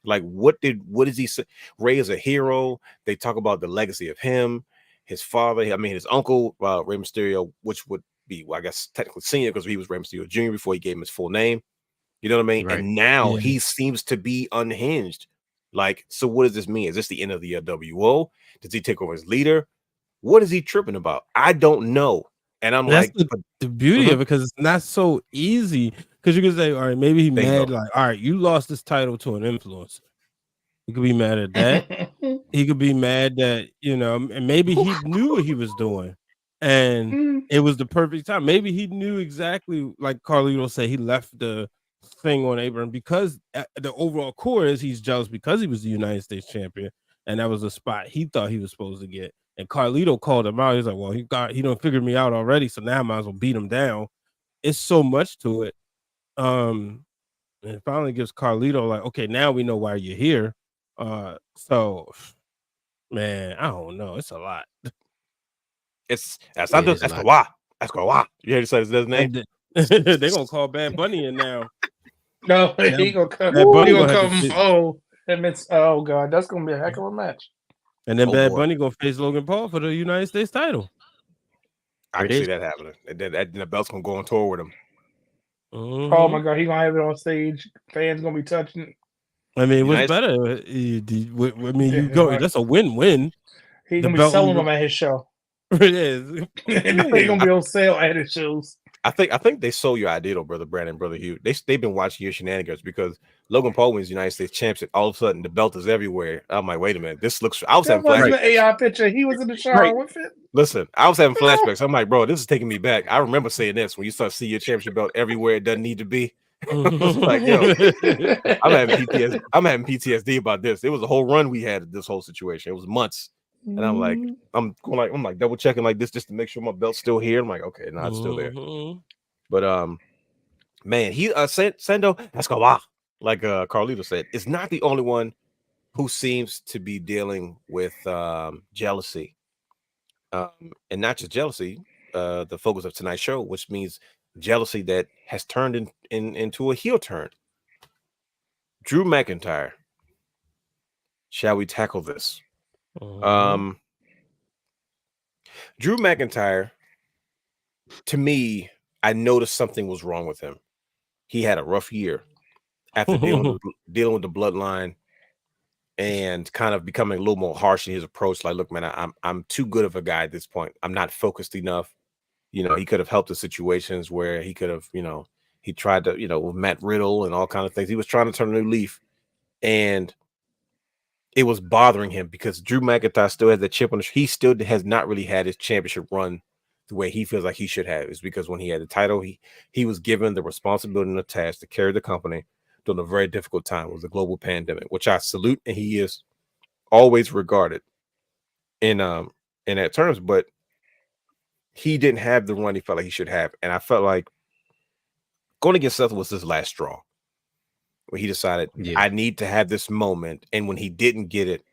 Like, what is he say? Ray is a hero. They talk about the legacy of him, his father, his uncle, Rey Mysterio, which would be, well, I guess, technically senior because he was Rey Mysterio Jr. before he gave him his full name. You know what I mean? Right. And now he seems to be unhinged. Like, so what does this mean? Is this the end of the WO? Does he take over as leader? What is he tripping about? I don't know. And I'm That's like, the beauty of it, because it's not so easy. Because you can say, all right, maybe he mad, like, all right, you lost this title to an influencer. He could be mad at that. He could be mad that, you know, and maybe he knew what he was doing, and it was the perfect time. Maybe he knew exactly, like Carlito said, he left the thing on Abraham because the overall core is he's jealous because he was the United States champion, and that was a spot he thought he was supposed to get. And Carlito called him out. He's like, well, he done figured me out already, so now I might as well beat him down. It's so much to it. And it finally gives Carlito like, okay, now we know why you're here. So man, I don't know. It's a lot. It's Santos Escobar. Escobar. You heard his name? They're gonna call Bad Bunny in now. No, he gonna come. Bunny He gonna gonna come. Oh, oh god, that's gonna be a heck of a match. And then Bad Bunny gonna face Logan Paul for the United States title. I can see that happening. And then the belt's gonna go on tour with him. Oh my god, he gonna have it on stage. Fans gonna be touching it. I mean, what's better? I mean, you go. That's a win-win. He's gonna be selling them at his show. It is. They're gonna be on sale at his shows. I think they sold your idea, though, brother Brandon, brother Hugh. They've been watching your shenanigans because Logan Paul wins United States champion. All of a sudden, the belt is everywhere. I'm like, wait a minute, this looks. I was having flashbacks. The AI picture. He was in the shower with it. Listen, I was having flashbacks. I'm like, bro, this is taking me back. I remember saying this when you start seeing your championship belt everywhere it doesn't need to be. Like, yo, I'm having PTSD about this. It was a whole run we had this whole situation. It was months. And I'm like double checking like this just to make sure my belt's still here. I'm like, okay, no, it's still there. But man, he Santos Escobar, like Carlito said, is not the only one who seems to be dealing with jealousy. And not just jealousy, the focus of tonight's show, which means jealousy that has turned into a heel turn. Drew McIntyre. Shall we tackle this? Drew McIntyre, to me, I noticed something was wrong with him. He had a rough year after dealing with the bloodline and kind of becoming a little more harsh in his approach. Like, look, man, I'm too good of a guy at this point. I'm not focused enough. You know, he could have helped the situations where he could have, you know, he tried to, you know, with Matt Riddle and all kinds of things. He was trying to turn a new leaf, and it was bothering him because Drew McIntyre still has that chip on the shoulder. He still has not really had his championship run the way he feels like he should have. It's because when he had the title, he was given the responsibility and the task to carry the company during a very difficult time. It was a global pandemic, which I salute, and he is always regarded in that terms. But he didn't have the run he felt like he should have, and I felt like going against Seth was his last straw. Where he decided, I need to have this moment. And when he didn't get it,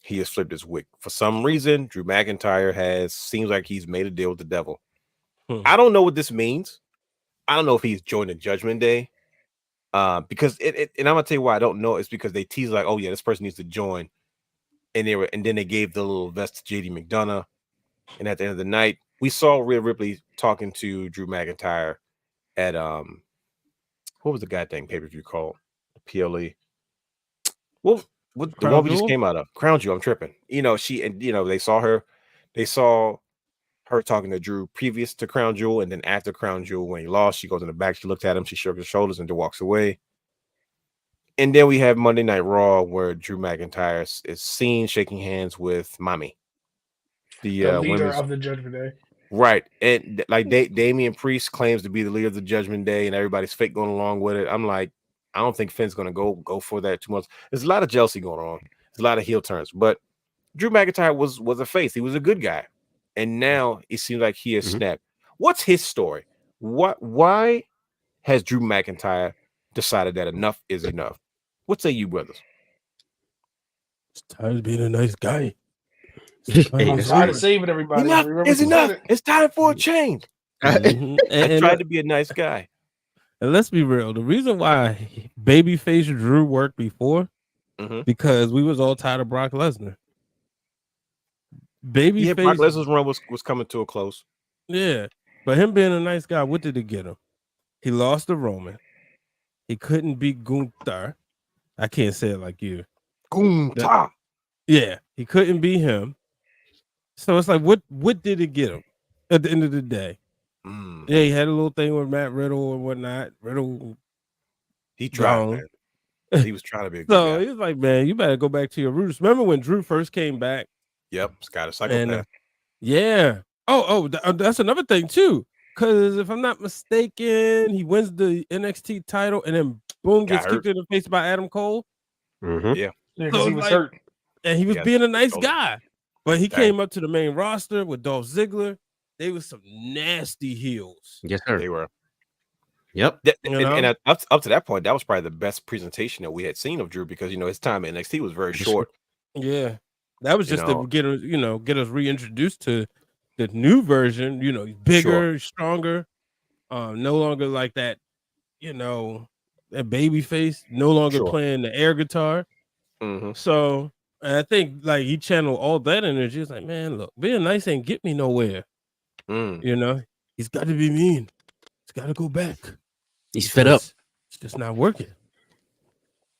he has flipped his wig. For some reason, Drew McIntyre seems like he's made a deal with the devil. I don't know what this means. I don't know if he's joined the Judgment Day. Because and I'm gonna tell you why I don't know. It's because they tease like, oh yeah, this person needs to join. And then they gave the little vest to JD McDonough. And at the end of the night, we saw Rhea Ripley talking to Drew McIntyre at what was the goddamn pay-per-view called? PLE. Well, what the one we just came out of? Crown Jewel. I'm tripping. You know, they saw her talking to Drew previous to Crown Jewel, and then after Crown Jewel, when he lost, she goes in the back, she looked at him, she shook her shoulders, and then walks away. And then we have Monday Night Raw, where Drew McIntyre is seen shaking hands with Mommy, the leader of the Judgment Day. Right. And like Damian Priest claims to be the leader of the Judgment Day, and everybody's fake going along with it. I'm like, I don't think Finn's going to go for that too much. There's a lot of jealousy going on. There's a lot of heel turns. But Drew McIntyre was a face. He was a good guy. And now it seems like he has snapped. What's his story? Why has Drew McIntyre decided that enough is enough? What say you, brothers? It's time to being a nice guy. I'm tired of saving everybody. It's enough. It's time for a change. I tried to be a nice guy. And let's be real. The reason why babyface Drew worked before, because we was all tired of Brock Lesnar. Babyface, Brock Lesnar's run was coming to a close. Yeah, but him being a nice guy, what did it get him? He lost to Roman. He couldn't beat Gunther. I can't say it like you. Gunther. Yeah, he couldn't beat him. So it's like, what did it get him at the end of the day? Yeah, he had a little thing with Matt Riddle and whatnot. Riddle, he tried, man. He was trying to be a good guy. He was like, man, you better go back to your roots. Remember when Drew first came back? Yep, Scott a psychopath. Yeah. That's another thing too. Because if I'm not mistaken, he wins the NXT title and then boom, gets kicked in the face by Adam Cole. Yeah, because he was hurt, and he was being a nice guy. But he came up to the main roster with Dolph Ziggler. They were some nasty heels. Yes, sir. They were. Yep. And up to that point, that was probably the best presentation that we had seen of Drew because his time at NXT was very short. Yeah, that was just to get us reintroduced to the new version. He's bigger, stronger, no longer like that. That baby face, no longer playing the air guitar. So I think like he channeled all that energy. It's like, man, look, being nice ain't get me nowhere. He's got to be mean. He's got to go back. He's fed up. It's just not working.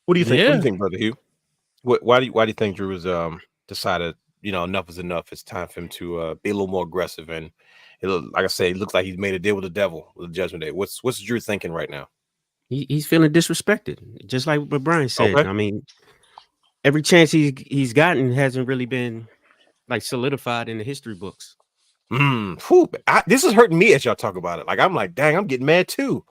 What do you think? What do you think, Brother Hugh? Why do you think Drew has decided enough is enough? It's time for him to be a little more aggressive, and like I say, it looks like he's made a deal with the devil with the Judgment Day. What's Drew thinking right now? He's feeling disrespected, just like what Brian said. Okay. I mean, every chance he's gotten hasn't really been like solidified in the history books. This is hurting me as y'all talk about it. Like I'm like, dang, I'm getting mad too.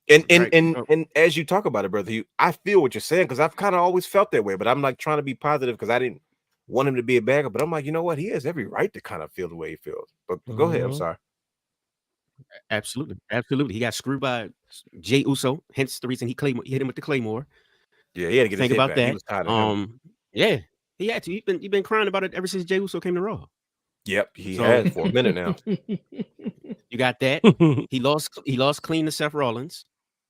And as you talk about it, Brother Hugh, I feel what you're saying because I've kind of always felt that way. But I'm like trying to be positive because I didn't want him to be a bad guy. But I'm like, you know what? He has every right to kind of feel the way he feels. But go ahead. I'm sorry. Absolutely. He got screwed by Jey Uso. Hence the reason he hit him with the Claymore. Yeah, he had to get think his about back. that. He was tired of him. Yeah, he had to. You've been crying about it ever since Jey Uso came to Raw. Yep, he has for a minute now. You got that. He lost clean to Seth Rollins.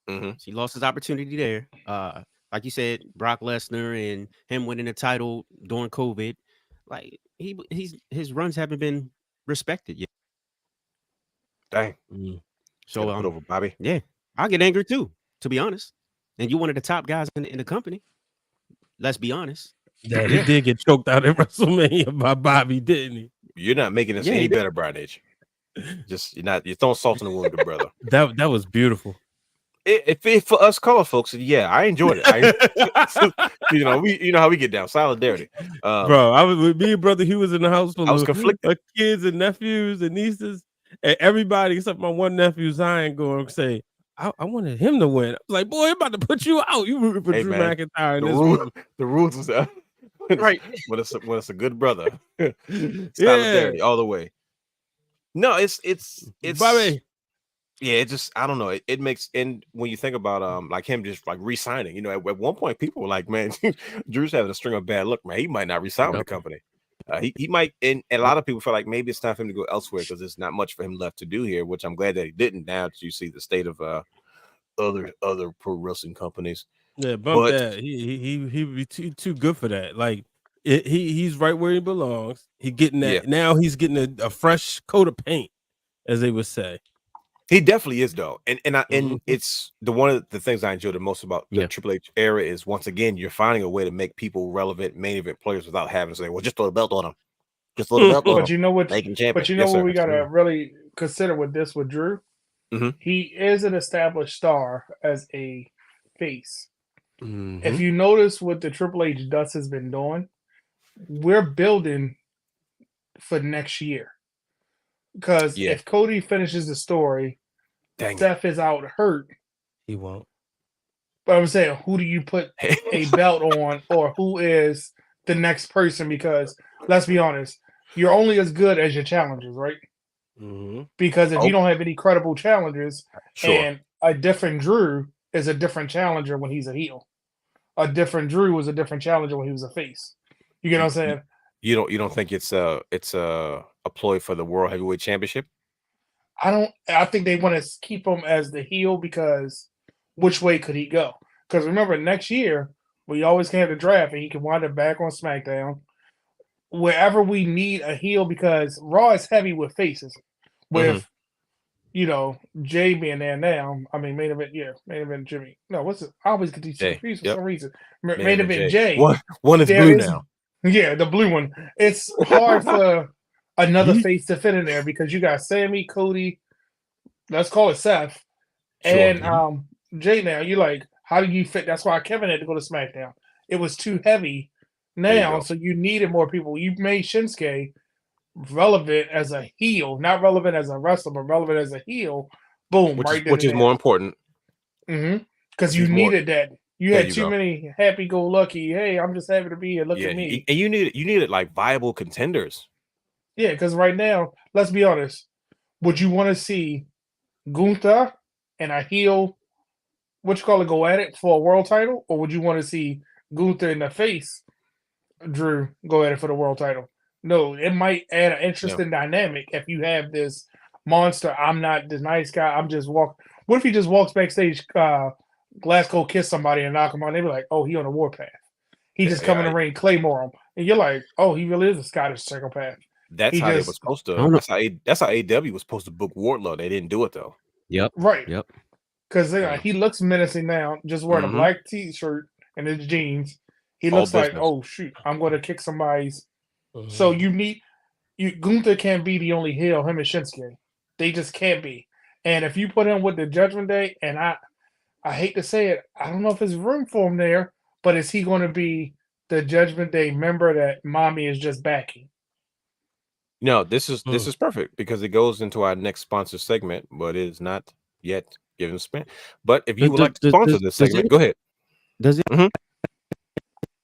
So he lost his opportunity there. Like you said, Brock Lesnar and him winning the title during COVID. Like his runs haven't been respected yet. Dang. So put over Bobby. Yeah, I'll get angry too, to be honest. And you one of the top guys in the company. Let's be honest. Yeah, he did get choked out at WrestleMania by Bobby, didn't he? You're not making this any better, Brian H. You're throwing salt in the wound, good brother. That was beautiful. If for us color folks, yeah, I enjoyed it. You know how we get down, solidarity. Bro, I was with me and Brother Hugh was in the house full of conflicted kids and nephews and nieces, and everybody except my one nephew Zion going to say, I wanted him to win. I was like, boy, I'm about to put you out. You rooting for Drew McIntyre in this one. The rules was right. When it's a good brother. Solidarity all the way. No, it's Bobby. Yeah, it just I don't know. It makes, and when you think about like him just like re-signing, at one point people were like, man, Drew's having a string of bad luck, man. He might not re-sign with the company. He might, and a lot of people feel like maybe it's time for him to go elsewhere because there's not much for him left to do here, which I'm glad that he didn't. Now that you see the state of other pro wrestling companies. Yeah, bump that. He would be too good for that. Like he's right where he belongs. He getting that now. He's getting a fresh coat of paint, as they would say. He definitely is, though, and it's one of the things I enjoy the most about the Triple H era is once again you're finding a way to make people relevant main event players without having to say, "Well, just throw the belt on him." Just throw the belt on him. But you know what? But you know what we gotta really consider with Drew. He is an established star as a face. If you notice what the Triple H Dust has been doing, we're building for next year. Because if Cody finishes the story, Seth is out hurt. He won't. But I'm saying, who do you put a belt on, or who is the next person? Because let's be honest, you're only as good as your challengers, right? Because if you don't have any credible challengers, and a different Drew is a different challenger when he's a heel, a different Drew was a different challenger when he was a face. You get what I'm saying? You don't think it's a ploy for the World Heavyweight Championship? I think they want to keep him as the heel because which way could he go? Because remember, next year we always can have the draft and he can wind up back on SmackDown. Wherever we need a heel, because Raw is heavy with faces. With Jay being there now. I mean, main event Jimmy. No, what's it? I always get these Jay. confused for Yep. some reason. Man Main of event Jay. Jay. One is There blue is- now. Yeah, the blue one. It's hard for another face to fit in there because you got Sammy, Cody, let's call it Seth, Sure. and Jay now. You're like, how do you fit? That's why Kevin had to go to SmackDown. It was too heavy now, so you needed more people. You made Shinsuke relevant as a heel, not relevant as a wrestler, but relevant as a heel. Boom, Which is more important. Because you needed that. You had too many happy-go-lucky. Hey, I'm just happy to be here. Look at me. And you needed like viable contenders. Yeah, because right now, let's be honest. Would you want to see Gunther and a heel, go at it for a world title, or would you want to see Gunther in the face, Drew, go at it for the world title? No, it might add an interesting dynamic if you have this monster. I'm not this nice guy. I'm just walk. What if he just walks backstage, Glasgow kiss somebody and knock him out? They'd be like, "Oh, he on a warpath. He just come in the ring, Claymore him," and you're like, "Oh, he really is a Scottish psychopath." That's how they were supposed to. That's how AEW was supposed to book Wardlow. They didn't do it though. Yep. Right. Yep. Because he looks menacing now, just wearing a black t-shirt and his jeans. He looks like, oh shoot, I'm going to kick somebody's. So you Gunther can't be the only heel. Him and Shinsuke, they just can't be. And if you put him with the Judgment Day, and I hate to say it, I don't know if there's room for him there, but is he going to be the Judgment Day member that Mommy is just backing? No, this is perfect because it goes into our next sponsor segment, but it is not yet given spin. But if you would like to sponsor this segment, go ahead. Does it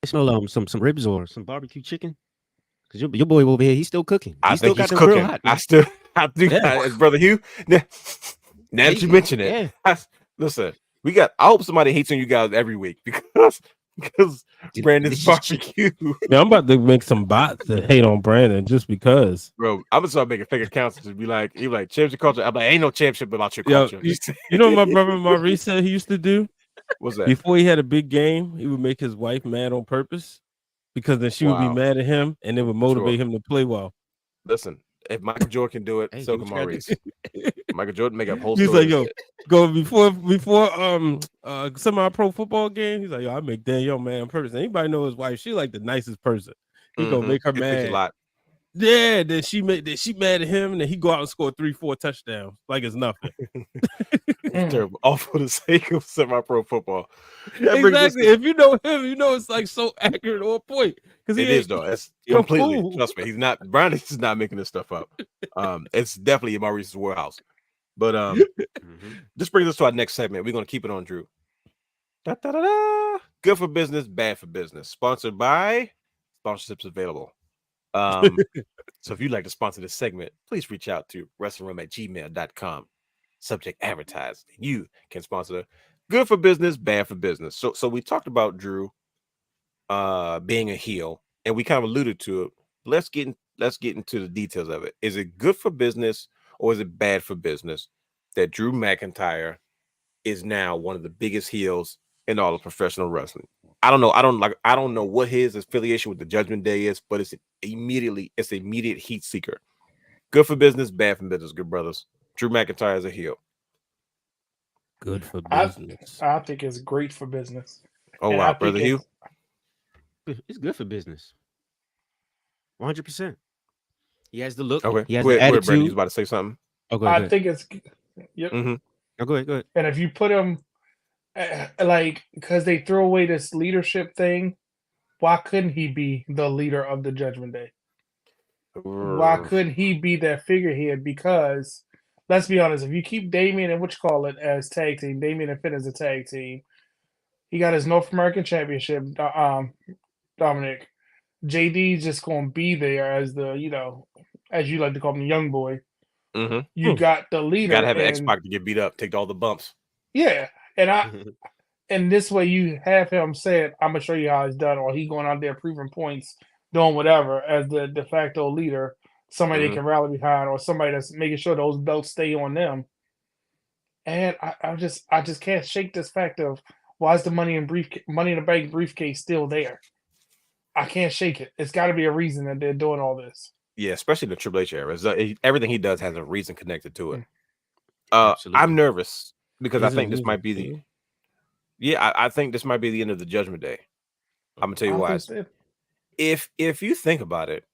smell some ribs or some barbecue chicken? Because your boy over here, he's still cooking. I think he's cooking. Hot, I do, brother Hugh. Now that you mention it, listen, I hope somebody hates on you guys every week because Brandon's barbecue. Yeah, I'm about to make some bots that hate on Brandon just because. Bro, I'm gonna start making fake accounts and just be like, championship culture. I'm like, ain't no championship about your culture. You know what my brother Maurice said he used to do? What's that? Before he had a big game, he would make his wife mad on purpose because then she would be mad at him and it would motivate him to play well. Listen, if Michael Jordan can do it, so can Maurice. Michael Jordan make up whole He's stories. like, go before semi-pro football game. He's like, I make Danielle mad on purpose. Anybody know his wife? She like the nicest person. He gonna make her mad. Yeah, then she mad at him, and then he go out and score 3-4 touchdowns like it's nothing. It's terrible. All for the sake of semi-pro football. Exactly. If you know him, you know it's like so accurate on point. Because it is though. It's completely. Trust me, Brandon's not making this stuff up. It's definitely in Maurice's warehouse. But this brings us to our next segment. We're gonna keep it on Drew. Good for business, bad for business. Sponsored by sponsorships available. So if you'd like to sponsor this segment, please reach out to wrestlingwrealm@gmail.com. Subject advertised. You can sponsor good for business, bad for business. So we talked about Drew being a heel, and we kind of alluded to it. Let's get into the details of it. Is it good for business or is it bad for business that Drew McIntyre is now one of the biggest heels in all of professional wrestling? I don't know. I don't know what his affiliation with the Judgment Day is, but it's immediate heat seeker. Good for business, bad for business, good brothers. Drew McIntyre is a heel. Good for business. I think it's great for business. Oh, wow, brother Hugh. It's good for business. 100%. He has the look. Okay. He has the attitude. Brandon, you was about to say something? Oh, go ahead. I think it's yep. Oh, go ahead. And if you put him because they threw away this leadership thing, why couldn't he be the leader of the Judgment Day? Why couldn't he be that figurehead? Because let's be honest, if you keep Damian and as tag team, Damian and Finn as a tag team, he got his North American Championship. Dominic, JD's just going to be there as the as you like to call him, the young boy. You got the leader. You got to have an X-Pac to get beat up, take all the bumps. Yeah, and this way you have him saying, "I'm gonna show you how it's done," or he going out there proving points, doing whatever as the de facto leader, somebody they can rally behind, or somebody that's making sure those belts stay on them. And I just can't shake this fact of why is the Money in the Bank briefcase still there? I can't shake it. It's got to be a reason that they're doing all this. Yeah, especially the Triple H era. Everything he does has a reason connected to it. I'm nervous because I think this losing, might be I think this might be the end of the Judgment Day. I'm gonna tell you why. If you think about it,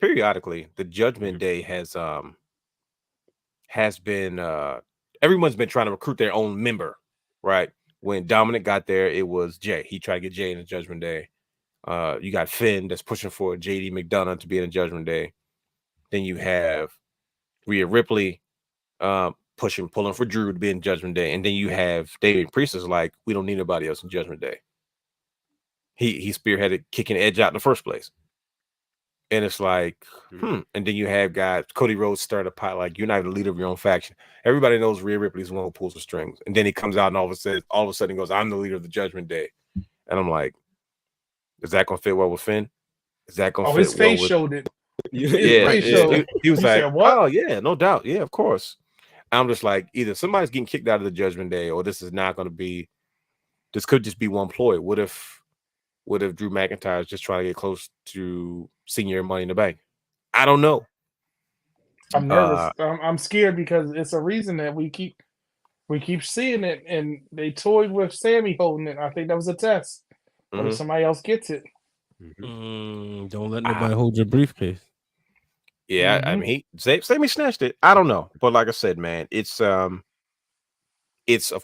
periodically the Judgment Day has been everyone's been trying to recruit their own member, right? When Dominic got there, it was Jay. He tried to get Jay in the Judgment Day. You got Finn that's pushing for JD McDonough to be in the Judgment Day. Then you have Rhea Ripley pulling for Drew to be in Judgment Day, and then you have Damian Priest is like, we don't need nobody else in Judgment Day. He spearheaded kicking Edge out in the first place. And it's like, And then you have guys, Cody Rhodes started a pot, like, you're not the leader of your own faction. Everybody knows Rhea Ripley's the one who pulls the strings. And then he comes out and all of a sudden goes, I'm the leader of the Judgment Day. And I'm like, is that gonna fit well with Finn? Is that gonna fit his face well with... showed it. He was like, said, what? Oh yeah, no doubt. Yeah, of course. I'm just like, either somebody's getting kicked out of the Judgment Day, or this could just be one ploy. What if Drew McIntyre is just trying to get close to senior Money in the Bank? I don't know. I'm nervous. I'm scared because it's a reason that we keep seeing it, and they toyed with Sammy holding it. I think that was a test. What if somebody else gets it? Don't let nobody hold your briefcase. Yeah, I mean, Sammy snatched it. I don't know, but like I said, man, it's of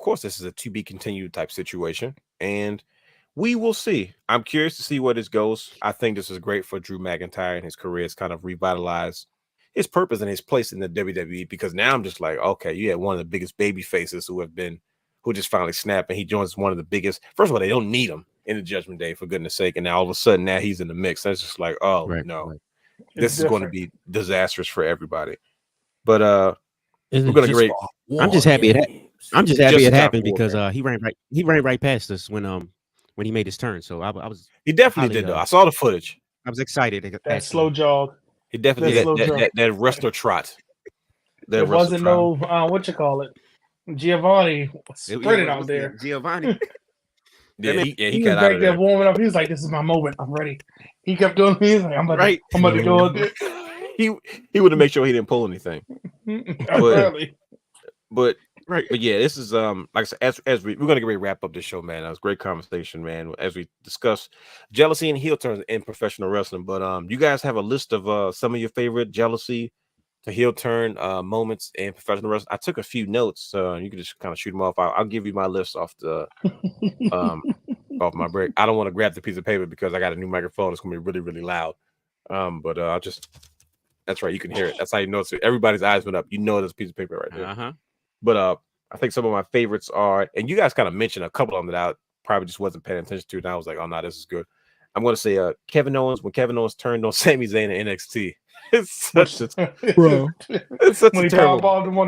course this is a to be continued type situation, and we will see. I'm curious to see where this goes. I think this is great for Drew McIntyre and his career. It's kind of revitalized his purpose and his place in the WWE, because now I'm just like, okay, you had one of the biggest baby faces who just finally snapped, and he joins one of the biggest. First of all, they don't need him in the Judgment Day, for goodness sake, and now all of a sudden now he's in the mix. That's just like, this is going to be disastrous for everybody. But we're going to I'm just happy it happened because he ran right past us when he made his turn. So I was. He definitely did though. I saw the footage. I was excited. That slow jog. He definitely did that wrestler trot. There wasn't no what you call it, Giovanni sprinting out there. Giovanni. he was back there warming up. He was like, "This is my moment. I'm ready." He kept doing. He's like, "I'm about to go up there." He would have made sure he didn't pull anything. But yeah, this is like I said, as we're gonna get ready to wrap up this show, man. That was a great conversation, man. As we discuss jealousy and heel turns in professional wrestling. But you guys have a list of some of your favorite jealousy to heel turn moments in professional wrestling. I took a few notes. You can just kind of shoot them off. I'll give you my list off the off my break. I don't want to grab the piece of paper because I got a new microphone. It's gonna be really, really loud. But I'll just. That's right. You can hear it. That's how you know. So everybody's eyes went up. You know, there's a piece of paper right there. But I think some of my favorites are, and you guys kind of mentioned a couple of them that I probably just wasn't paying attention to. And I was like, oh no, this is good. I'm going to say Kevin Owens, when Kevin Owens turned on Sami Zayn in NXT. It's such a terrible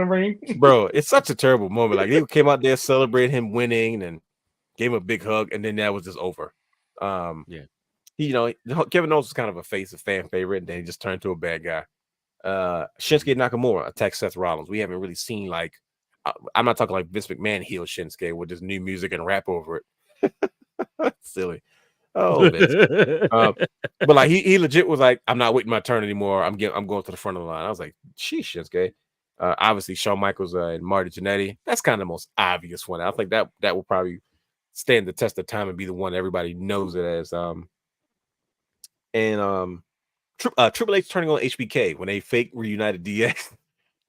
ring. Bro, it's such a terrible moment. Like, they came out there celebrating him winning and gave him a big hug, and then that was just over. Kevin Owens was kind of a fan favorite, and then he just turned to a bad guy. Shinsuke Nakamura attacked Seth Rollins. We haven't really seen, like, I'm not talking like Vince McMahon heel Shinsuke with this new music and rap over it. Silly. Oh, but like he legit was like, I'm not waiting my turn anymore. I'm going to the front of the line. I was like, sheesh, Shinsuke. Obviously Shawn Michaels and Marty Jannetty. That's kind of the most obvious one. I think that will probably stand the test of time and be the one everybody knows it as. Triple H turning on HBK when they fake reunited DX.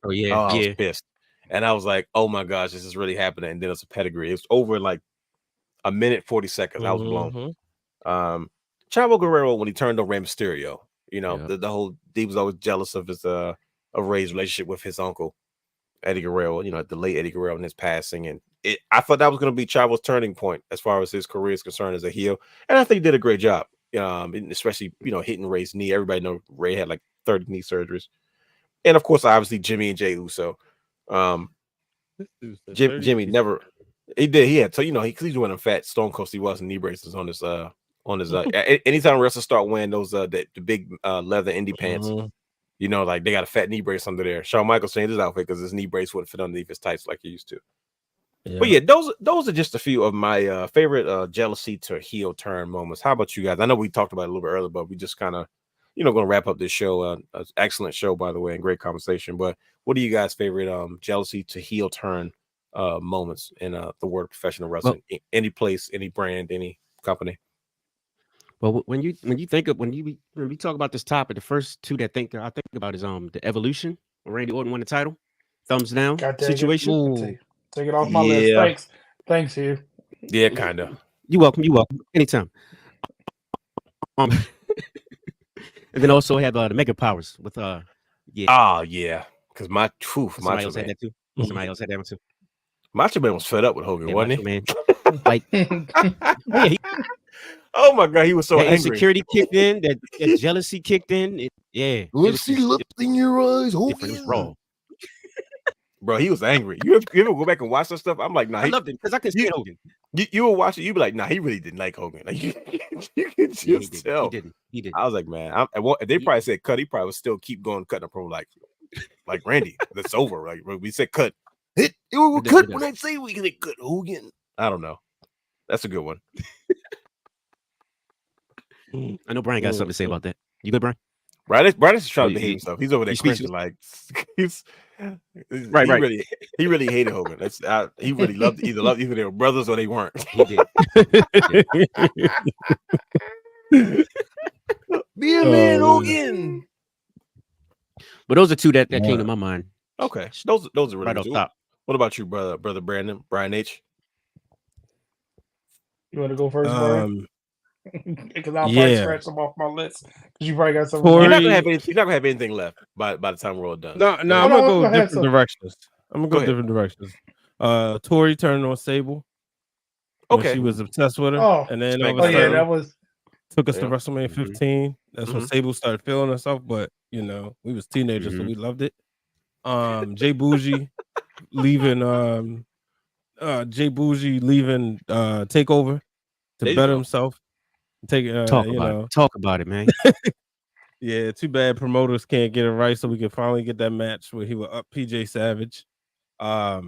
Oh yeah, I was pissed, and I was like, "Oh my gosh, this is really happening!" And then it's a pedigree. It was over in like a minute 40 seconds. I was blown. Chavo Guerrero when he turned on Rey Mysterio. You know, the whole he was always jealous of his of Rey's relationship with his uncle Eddie Guerrero. You know, the late Eddie Guerrero and his passing, and I thought that was going to be Chavo's turning point as far as his career is concerned as a heel, and I think he did a great job. Especially, hitting Rey's knee. Everybody know Rey had like 30 knee surgeries. And of course, obviously, Jimmy and Jey Uso. Jimmy never, he did. He had, so, he's doing them fat Stone Cold Steve Austin knee braces on his, anytime wrestlers start wearing those, the big leather indie pants, like they got a fat knee brace under there. Shawn Michaels changed his outfit because his knee brace wouldn't fit underneath his tights like he used to. Yeah. But yeah, those are just a few of my favorite jealousy to heel turn moments. How about you guys? I know we talked about it a little bit earlier, but we just kind of going to wrap up this show. Excellent show, by the way, and great conversation. But what are you guys' favorite jealousy to heel turn moments in the world of professional wrestling? Any place, any brand, any company? Well, when we talk about this topic, the first two that I think about is the Evolution when Randy Orton won the title, thumbs down situation. Take it off my list. Thanks, Hugh. Yeah, kind of. You're welcome. Anytime. And then also have the Mega Powers with yeah. Oh yeah, because somebody else had that too. Somebody else had that one too. Macho Man was fed up with Hogan, wasn't he? Man. Like, oh my God, he was so angry. Insecurity kicked in. That jealousy kicked in. Let's see looks in your eyes, Hogan. It was wrong. Bro, he was angry. You ever go back and watch that stuff? I'm like, nah. I loved it because I could see Hogan. You will watch it. You be like, nah, he really didn't like Hogan. Like you can just tell. He didn't. I was like, man. If they probably said cut, he probably would still keep going cutting a promo like Randy. That's over. Like we said cut. It will cut when I say we can cut Hogan. I don't know. That's a good one. I know Brian got something to say about that. You good, Brian? Brian's trying to behave himself. He's over there cringing like he's right. He really hated Hogan. He really loved either they were brothers or they weren't. He did. Be a man, Hogan. But those are two that came to my mind. Okay, those are really right off top. What about you, brother Brandon, Brian H? You want to go first, Brian? Because I'll probably scratch them off my list. Because you probably got something. You're not gonna have anything left by the time we're all done. No, I'm gonna go different directions. Different directions. Tori turned on Sable. Okay, she was obsessed with her, and then that was took us to WrestleMania 15. That's when Sable started feeling herself. But we was teenagers, so we loved it. Jay Bougie leaving. Jay Bougie leaving. Takeover to better himself. Talk about it, man. Yeah, too bad promoters can't get it right, so we can finally get that match where he would up PJ Savage. But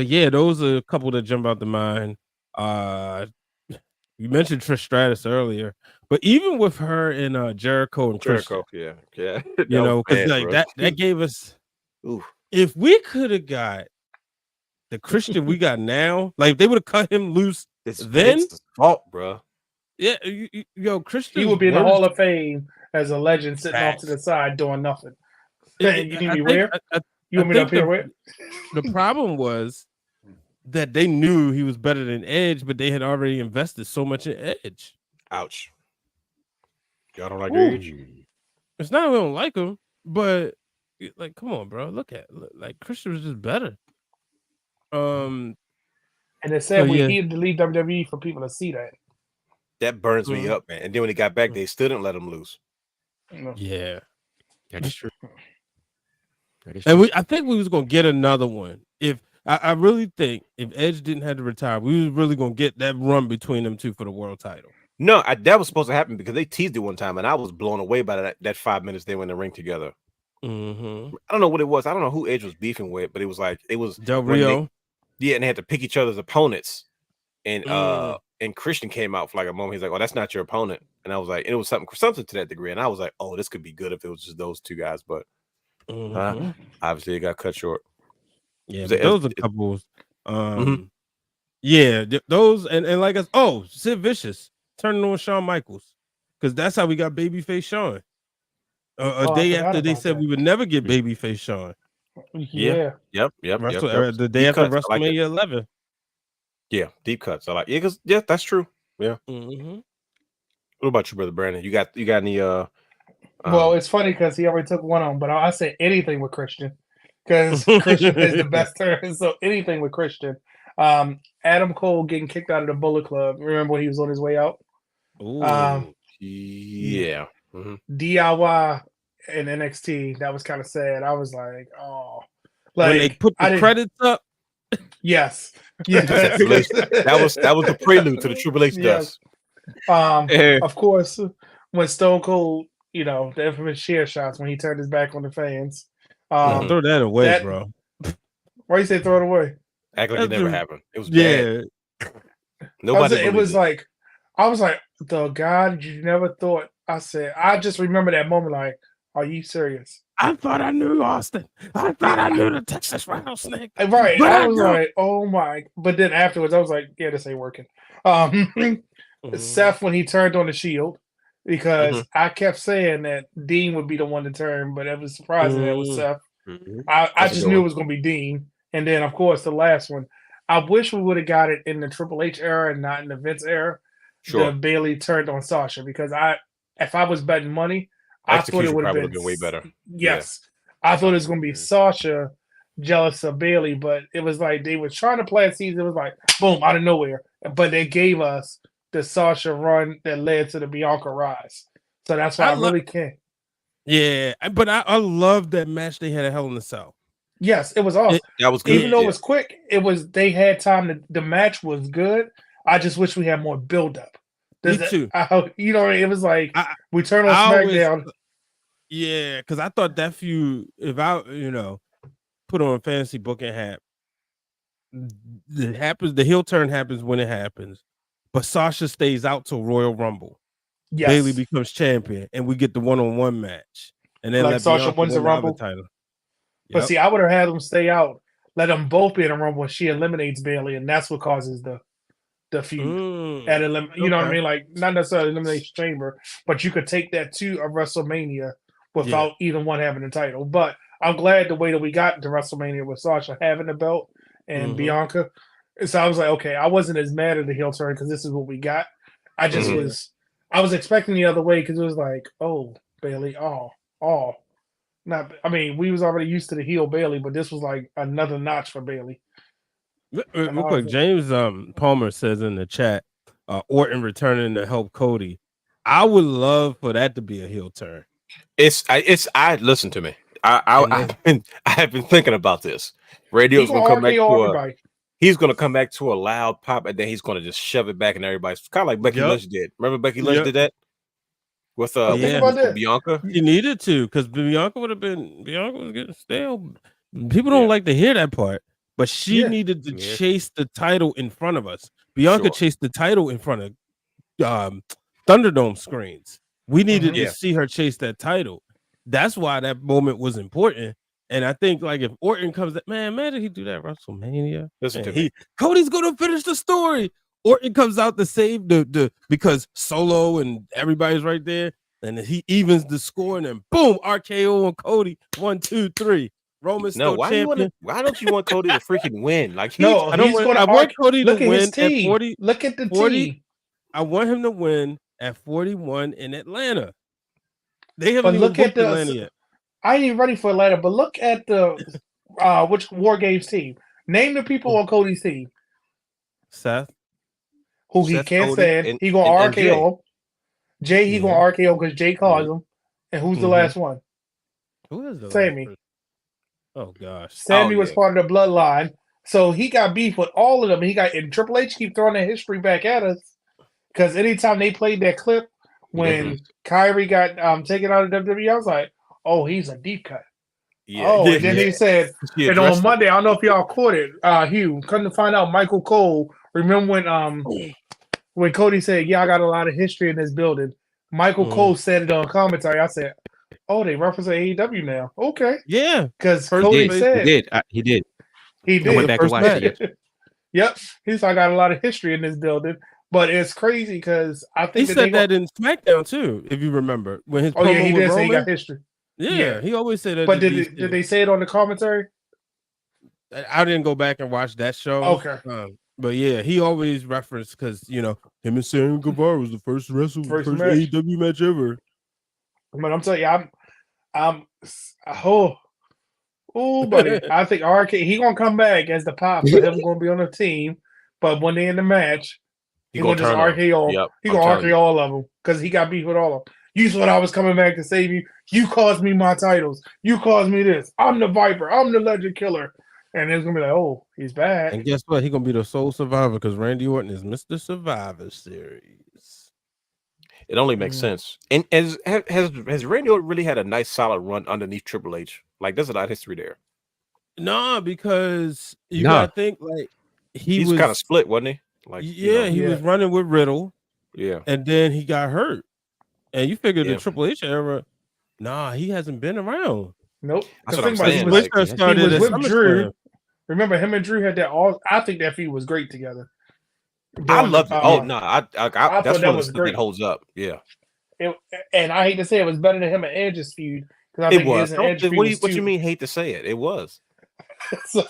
yeah, those are a couple that jump out the mind. You mentioned Trish Stratus earlier, but even with her and Jericho and Christian, yeah, because like that gave us. If we could have got the Christian we got now, like if they would have cut him loose, then it's fault, bro. Yeah, Christian. He would be in the Hall of Fame as a legend sitting off to the side doing nothing. You need me where? You want me up here where? The problem was that they knew he was better than Edge, but they had already invested so much in Edge. Ouch. Y'all don't like Edge? It's not that we don't like him, but like, come on, bro. Look Christian was just better. And they said we needed to leave WWE for people to see that. That burns me up, man. And then when he got back, they still didn't let him loose. Yeah, that is true. I think we was gonna get another one. If I really think if Edge didn't have to retire, we was really gonna get that run between them two for the world title. No, that was supposed to happen because they teased it one time, and I was blown away by that 5 minutes they were in the ring together. I don't know what it was. I don't know who Edge was beefing with, but it was Del Rio. And they had to pick each other's opponents, and Christian came out for like a moment. He's like, "Oh, that's not your opponent," and I was like, "It was something to that degree," and I was like, "Oh, this could be good if it was just those two guys," but obviously it got cut short. Yeah, those are couples. Yeah, those and like us. Oh, Sid Vicious turning on Shawn Michaels because that's how we got Babyface Shawn. A day after they said we would never get Babyface Shawn. Yeah. Yep. The day after WrestleMania 11. Yeah, deep cuts. I like. Yeah, that's true. Yeah. What about you, brother Brandon? You got any? Well, it's funny because he already took one on, but I said anything with Christian because Christian is the best turn. So anything with Christian. Adam Cole getting kicked out of the Bullet Club. Remember when he was on his way out? Yeah. DIY and NXT. That was kind of sad. I was like, oh, like when they put the credits up. Yes. That was the prelude to the Triple H does. Of course, when Stone Cold, the infamous chair shots when he turned his back on the fans. Throw that away, bro. Why you say throw it away? Act like it never happened. It was bad. Nobody. It was like I was like, the God you never thought I said, I just remember that moment. Like, are you serious? I thought I knew Austin. I thought I knew the Texas Rattlesnake. Right. But I was like, oh my. But then afterwards, I was like, yeah, this ain't working. Seth, when he turned on the Shield, because I kept saying that Dean would be the one to turn, but it was surprising that it was Seth. I just knew it was going to be Dean. And then, of course, the last one. I wish we would have got it in the Triple H era and not in the Vince era. Sure. The Bailey turned on Sasha, because if I was betting money, I thought it would have been way better. Yes. Yeah. I thought it was going to be Sasha jealous of Bailey, but it was like they were trying to play a season. It was like, boom, out of nowhere. But they gave us the Sasha run that led to the Bianca rise. So that's why I really can't. Yeah, but I love that match they had at Hell in a Cell. Yes, it was awesome. That was good. Even though it was quick, they had time. The match was good. I just wish we had more build-up. Me too. It was like we turn on SmackDown. Yeah, because I thought that feud, if I, put on a fantasy booking hat, the heel turn happens when it happens, but Sasha stays out till Royal Rumble. Yes. Bailey becomes champion, and we get the one-on-one match, and then like Sasha wins the Rumble title. But see, I would have had them stay out, let them both be in a Rumble, and she eliminates Bailey, and that's what causes the feud. You know what I mean? Like, not necessarily Elimination Chamber, but you could take that to a WrestleMania without either one having the title. But I'm glad the way that we got to WrestleMania with Sasha having the belt and Bianca. So I was like, okay, I wasn't as mad at the heel turn because this is what we got. I just I was expecting the other way because it was like, oh, Bailey, we was already used to the heel Bailey, but this was like another notch for Bailey. Real quick, James Palmer says in the chat, Orton returning to help Cody. I would love for that to be a heel turn. Listen to me. I have been thinking about this. Radio's gonna come back he's gonna come back to a loud pop, and then he's gonna just shove it back in everybody's, kind of like Becky Lynch did. Remember Becky Lynch did that with Bianca? He needed to, because Bianca was getting stale. People don't like to hear that part. But she needed to chase the title in front of us. Bianca chased the title in front of Thunderdome screens. We needed to see her chase that title. That's why that moment was important. And I think, like, if Orton comes, imagine he do that at WrestleMania. Listen to me. Cody's gonna finish the story. Orton comes out to save the because Solo and everybody's right there, and he evens the score, and then boom, RKO on Cody. 1, 2, 3. Roman's still champion. Why don't you want Cody to freaking win? Like, I want Cody to win at 40. Look at the 40, team. I want him to win at 41 in Atlanta. They haven't even booked Atlanta yet. I ain't ready for Atlanta, but look at the which War Games team. Name the people on Cody's team. Seth, who he can't stand. He gonna RKO. Jay, he gonna RKO because Jay calls him. And who's the last one? Who is the Sammy? Oh gosh, Sammy was part of the bloodline, so he got beef with all of them. And Triple H keep throwing their history back at us because anytime they played that clip when Kyrie got taken out of WWE, I was like, "Oh, he's a deep cut." And then he said, and on Monday, I don't know if y'all caught it, Hugh. Come to find out, Michael Cole. Remember when Cody said, "Yeah, I got a lot of history in this building." Michael Cole said it on commentary. I said, "Oh, they reference AEW now." Okay. Yeah. Because Cody said he did. I went back and watched it. Yep. He's like, I got a lot of history in this building. But it's crazy because I think he said that in SmackDown too, if you remember. When his he did say he got history. Yeah, he always said that. But did they say it on the commentary? I didn't go back and watch that show. Okay. But yeah, he always referenced because him and Santos Escobar was the first AEW match ever. But I'm telling you, buddy, I think RK he gonna come back as the pop for him gonna be on the team. But when they in the match, he gonna just RKO. Yep, he gonna RKO all of them because he got beef with all of them. You thought I was coming back to save you. You caused me my titles. You caused me this. I'm the Viper. I'm the Legend Killer. And it's gonna be like, oh, he's back. And guess what? He's gonna be the sole survivor because Randy Orton is Mr. Survivor Series. It only makes sense. And has Randy Orton really had a nice solid run underneath Triple H? Like, there's a lot of history there. No, because you gotta think like he's kind of split, wasn't he? Like, he was running with Riddle. Yeah, and then he got hurt. And you figure the Triple H era, nah, he hasn't been around. Nope. That's what I'm saying. saying. Started he was at with Drew. SummerSlam. Remember, him and Drew had that all. I think that feud was great together. I loved it. I that's one of the stuff that holds up. Yeah. And I hate to say it was better than him and Edge's feud because I think his and Edge's feud was what you mean? Hate to say it? It was. So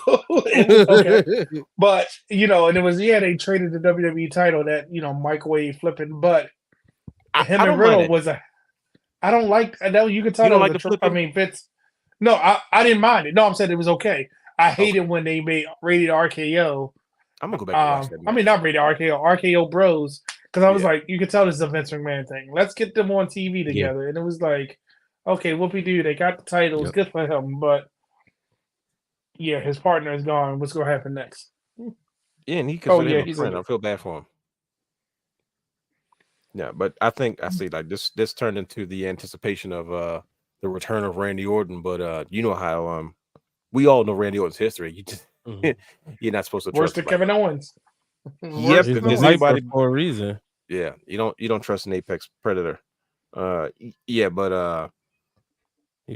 it was okay. But and it was they traded the WWE title that microwave flipping. But him and Riddle was a. I don't like. I know you could tell. You like I mean, Vince. No, I didn't mind it. No, I'm saying it was okay. I hated when they made rated RKO. I'm gonna go back and watch that. I mean, not rated RKO, RKO Bros, because I was like, you could tell this is a Vince McMahon thing. Let's get them on TV together, and it was like, okay, whoopie-doo, they got the titles, good for him, but his partner is gone. What's gonna happen next? Yeah, and he considered him a friend. I feel bad for him. Yeah, but I see like this turned into the anticipation of the return of Randy Orton, but you know how we all know Randy Orton's history. You just you're not supposed to trust him. Kevin Owens. Yep, there's anybody for a reason. Yeah, you don't trust an apex predator. But he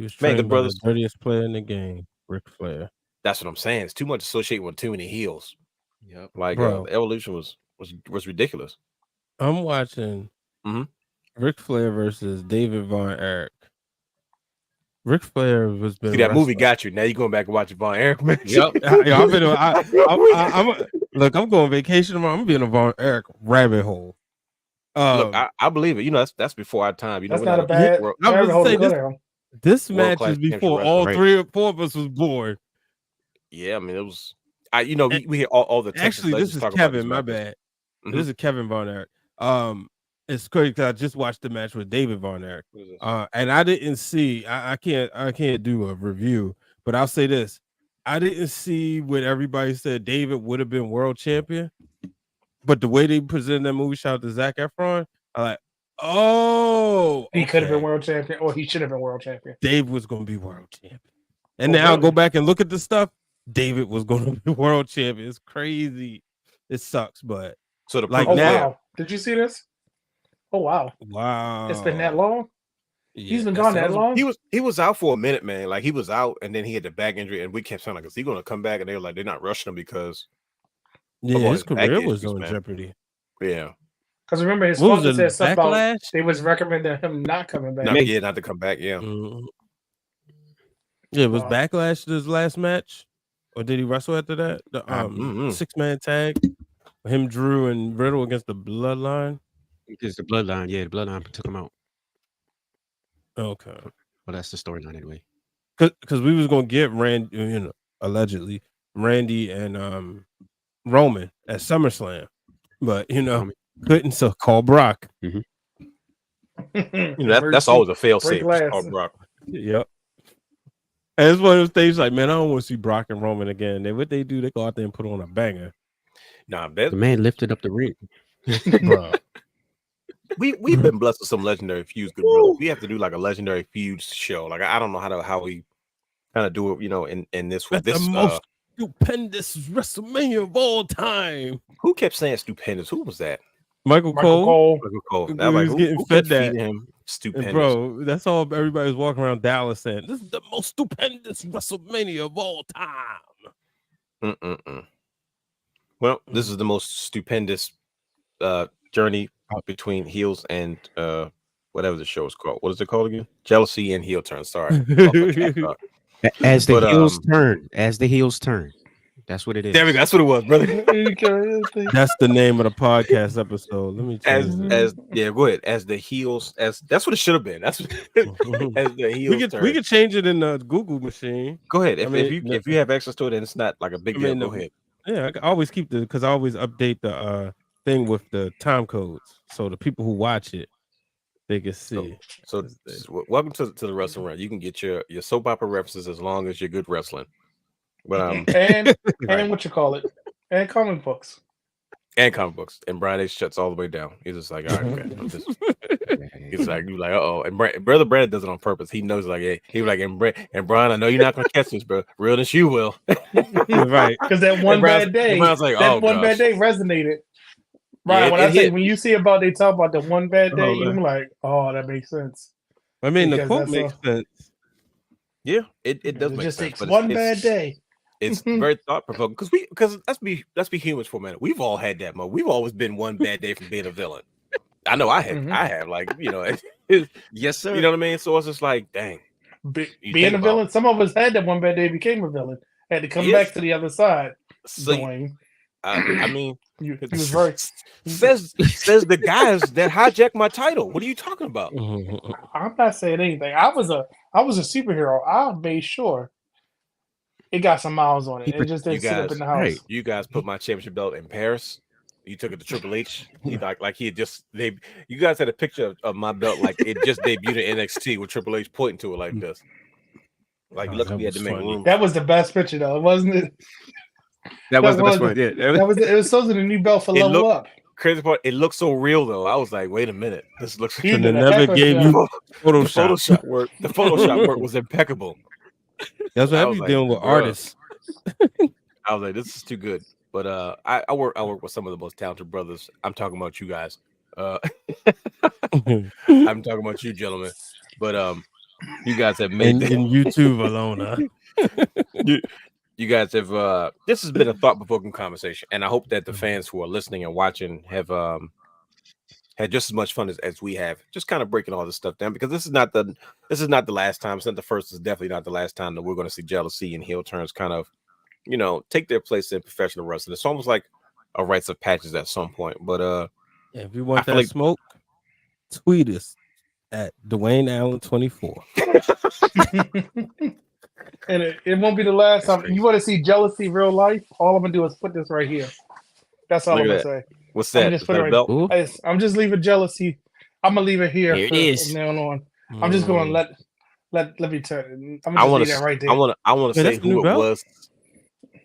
was trained by the dirtiest player in the game, Ric Flair. That's what I'm saying. It's too much associated with too many heels. Yep. Like the evolution was ridiculous. I'm watching Ric Flair versus David Von Erich. Ric Flair was been. See, that movie got you. Now you're going back and watching Von Erich match. Yep. Look, I'm going vacation tomorrow. I'm being a Von Erich rabbit hole. Look, I believe it. That's before our time. That's not a bad. I was say this match is before all 3 or 4 of us was born. Yeah, I mean it was. We hear all the Texas actually. This is Kevin. My bad. This is Kevin Von Erich. It's crazy because I just watched the match with David Von Erich, and I didn't see. I can't do a review, but I'll say this: I didn't see what everybody said David would have been world champion, but the way they presented that movie, shout out to Zac Efron, I'm like, he could have been world champion, or he should have been world champion. Dave was going to be world champion, and now I'll go back and look at the stuff. David was going to be world champion. It's crazy. It sucks, but so the now, wow. Did you see this? Oh wow! It's been that long. Yeah, he's been gone that long. He was out for a minute, man. Like he was out, and then he had the back injury, and we kept saying like, "Is he going to come back?" And they were like, "They're not rushing him because his career was on jeopardy." Yeah, because remember his sponsor said something about they was recommending him not coming back. Not to come back. Yeah, Yeah. Was Backlash his last match, or did he wrestle after that? The 6-man tag, him, Drew, and Riddle against the Bloodline. It's the Bloodline. Yeah, the Bloodline took him out. Okay. Well, that's the storyline anyway. Because we was gonna get Randy, allegedly Randy and Roman at SummerSlam, but couldn't. So call Brock. That's always a fail safe. Call Brock. Yep. And it's one of those things like, man, I don't want to see Brock and Roman again. What they do, they go out there and put on a banger. Nah, the man lifted up the ring. Bro. We've been blessed with some legendary feuds. Good brothers. We have to do like a legendary feuds show. Like I don't know how we kind of do it. In this with this the most stupendous WrestleMania of all time. Who kept saying stupendous? Who was that? Michael Cole. That was getting fed that. Him stupendous. And bro, that's all everybody was walking around Dallas saying. This is the most stupendous WrestleMania of all time. Well, this is the most stupendous journey between heels and whatever the show is called. What is it called again? Jealousy and heel turn. Sorry. As the heels turn. That's what it is. There we go. That's what it was, brother. That's the name of the podcast episode. Let me tell you. Go ahead. As the heels, that's what it should have been. That's what, as the heels turn. We could change it in the Google machine. Go ahead. If you have access to it and it's not like a big deal, go ahead. Yeah, I always keep because I always update the thing with the time codes, so the people who watch it they can see. So welcome to the Wrestling Wrealm. You can get your soap opera references as long as you're good wrestling. But and what you call it, and comic books. And Brian H shuts all the way down. He's just like, all right, okay. He's like, you're like, and brother Brad does it on purpose. He knows, like, hey, he was like, and Brian, I know you're not gonna catch this, bro. Real as you will, right? Because that one bad day, Brian's like, bad day resonated. Right. Yeah, when you see about they talk about the one bad day, Oh, you're man. like, oh, that makes sense. I mean, the Because quote that's makes sense. Yeah, it does It make just sense. takes But one bad day. it's very thought provoking because let's be humans for a minute. We've all had that moment. We've always been one bad day from being a villain. I know I have like Yes, sir. you know what I mean. So it's just like, dang, Being a villain, some of us had that one bad day, became a villain, had to come back to the other side. So, Dwayne, I mean, he was very. says the guys that hijacked my title. What are you talking about? I'm not saying anything. I was a superhero. I made sure it got some miles on it. It just didn't sit up in the house. You guys put my championship belt in Paris. You took it to Triple H. He like he had just you guys had a picture of my belt like it just debuted in NXT with Triple H pointing to it like this. Like look, we had to make room. That was the best picture though, wasn't it? That was the best one. Yeah, it was supposed to be the new belt for Level Up. Crazy part, it looked so real though. I was like, wait a minute, this looks. They never gave you Photoshop work. The Photoshop work was impeccable. That's what happens dealing with artists. I was like, this is too good. But I work with some of the most talented brothers. I'm talking about you guys. I'm talking about you, gentlemen. But you guys have made in YouTube alone, huh? You guys have this has been a thought-provoking conversation, and I hope that the fans who are listening and watching have had just as much fun as we have, just kind of breaking all this stuff down, because this is not the last time. It's not the first. It's definitely not the last time that we're going to see jealousy and heel turns kind of, take their place in professional wrestling. It's almost like a rites of passage at some point. But if you want that smoke, tweet us at Dwayne Allen 24. And it won't be the last time. You want to see jealousy real life? All I'm gonna do is put this right here. That's all I'm gonna say. What's that? Just put it right. I'm just leaving jealousy. I'm gonna leave it here. Here it is. From now on. I'm just gonna let me turn it. I'm gonna leave that right there. I want to say who it was.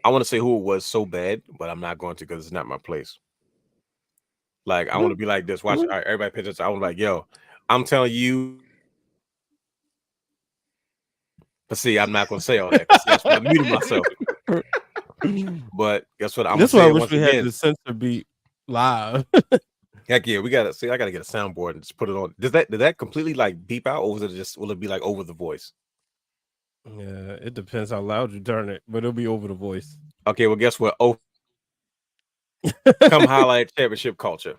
I want to say who it was so bad, but I'm not going to because it's not my place. Like I want to be like this. Watch, all right, everybody pay attention. I was like, yo, I'm telling you. But see, I'm not going to say all that. That's why I muted myself. But guess what? This is why I wish we had the censor beat live. Heck yeah, we got to see. I got to get a soundboard and just put it on. Did that completely like beep out, or will it be like over the voice? Yeah, it depends how loud you turn it, but it'll be over the voice. Okay, well, guess what? Come highlight championship culture.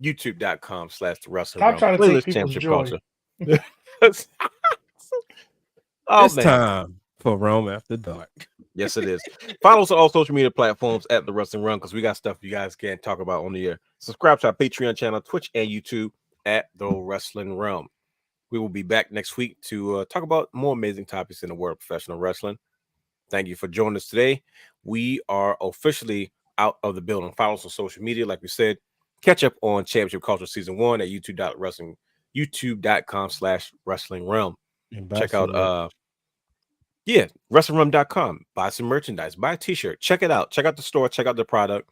YouTube.com/wrestling. I'm trying to take people's joy. It's time for Rome After Dark. Yes, it is. Follow us on all social media platforms at the Wrestling Wrealm, because we got stuff you guys can't talk about on the air. Subscribe to our Patreon channel, Twitch, and YouTube at the Wrestling Wrealm. We will be back next week to talk about more amazing topics in the world of professional wrestling. Thank you for joining us today. We are officially out of the building. Follow us on social media, like we said. Catch up on Championship Culture Season 1 at youtube.com/Wrestling Wrealm. Check out WrestlingWrealm.com. Buy some merchandise, buy a t-shirt, check it out, check out the store, check out the product,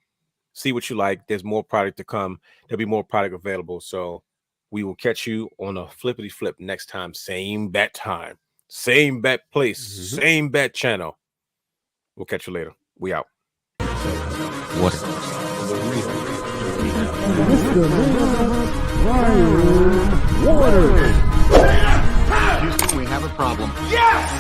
see what you like. There's more product to come. There'll be more product available. So we will catch you on a flippity flip next time. Same bat time, same bat place, same bat channel. We'll catch you later. We out. What? Houston, we have a problem. Yes!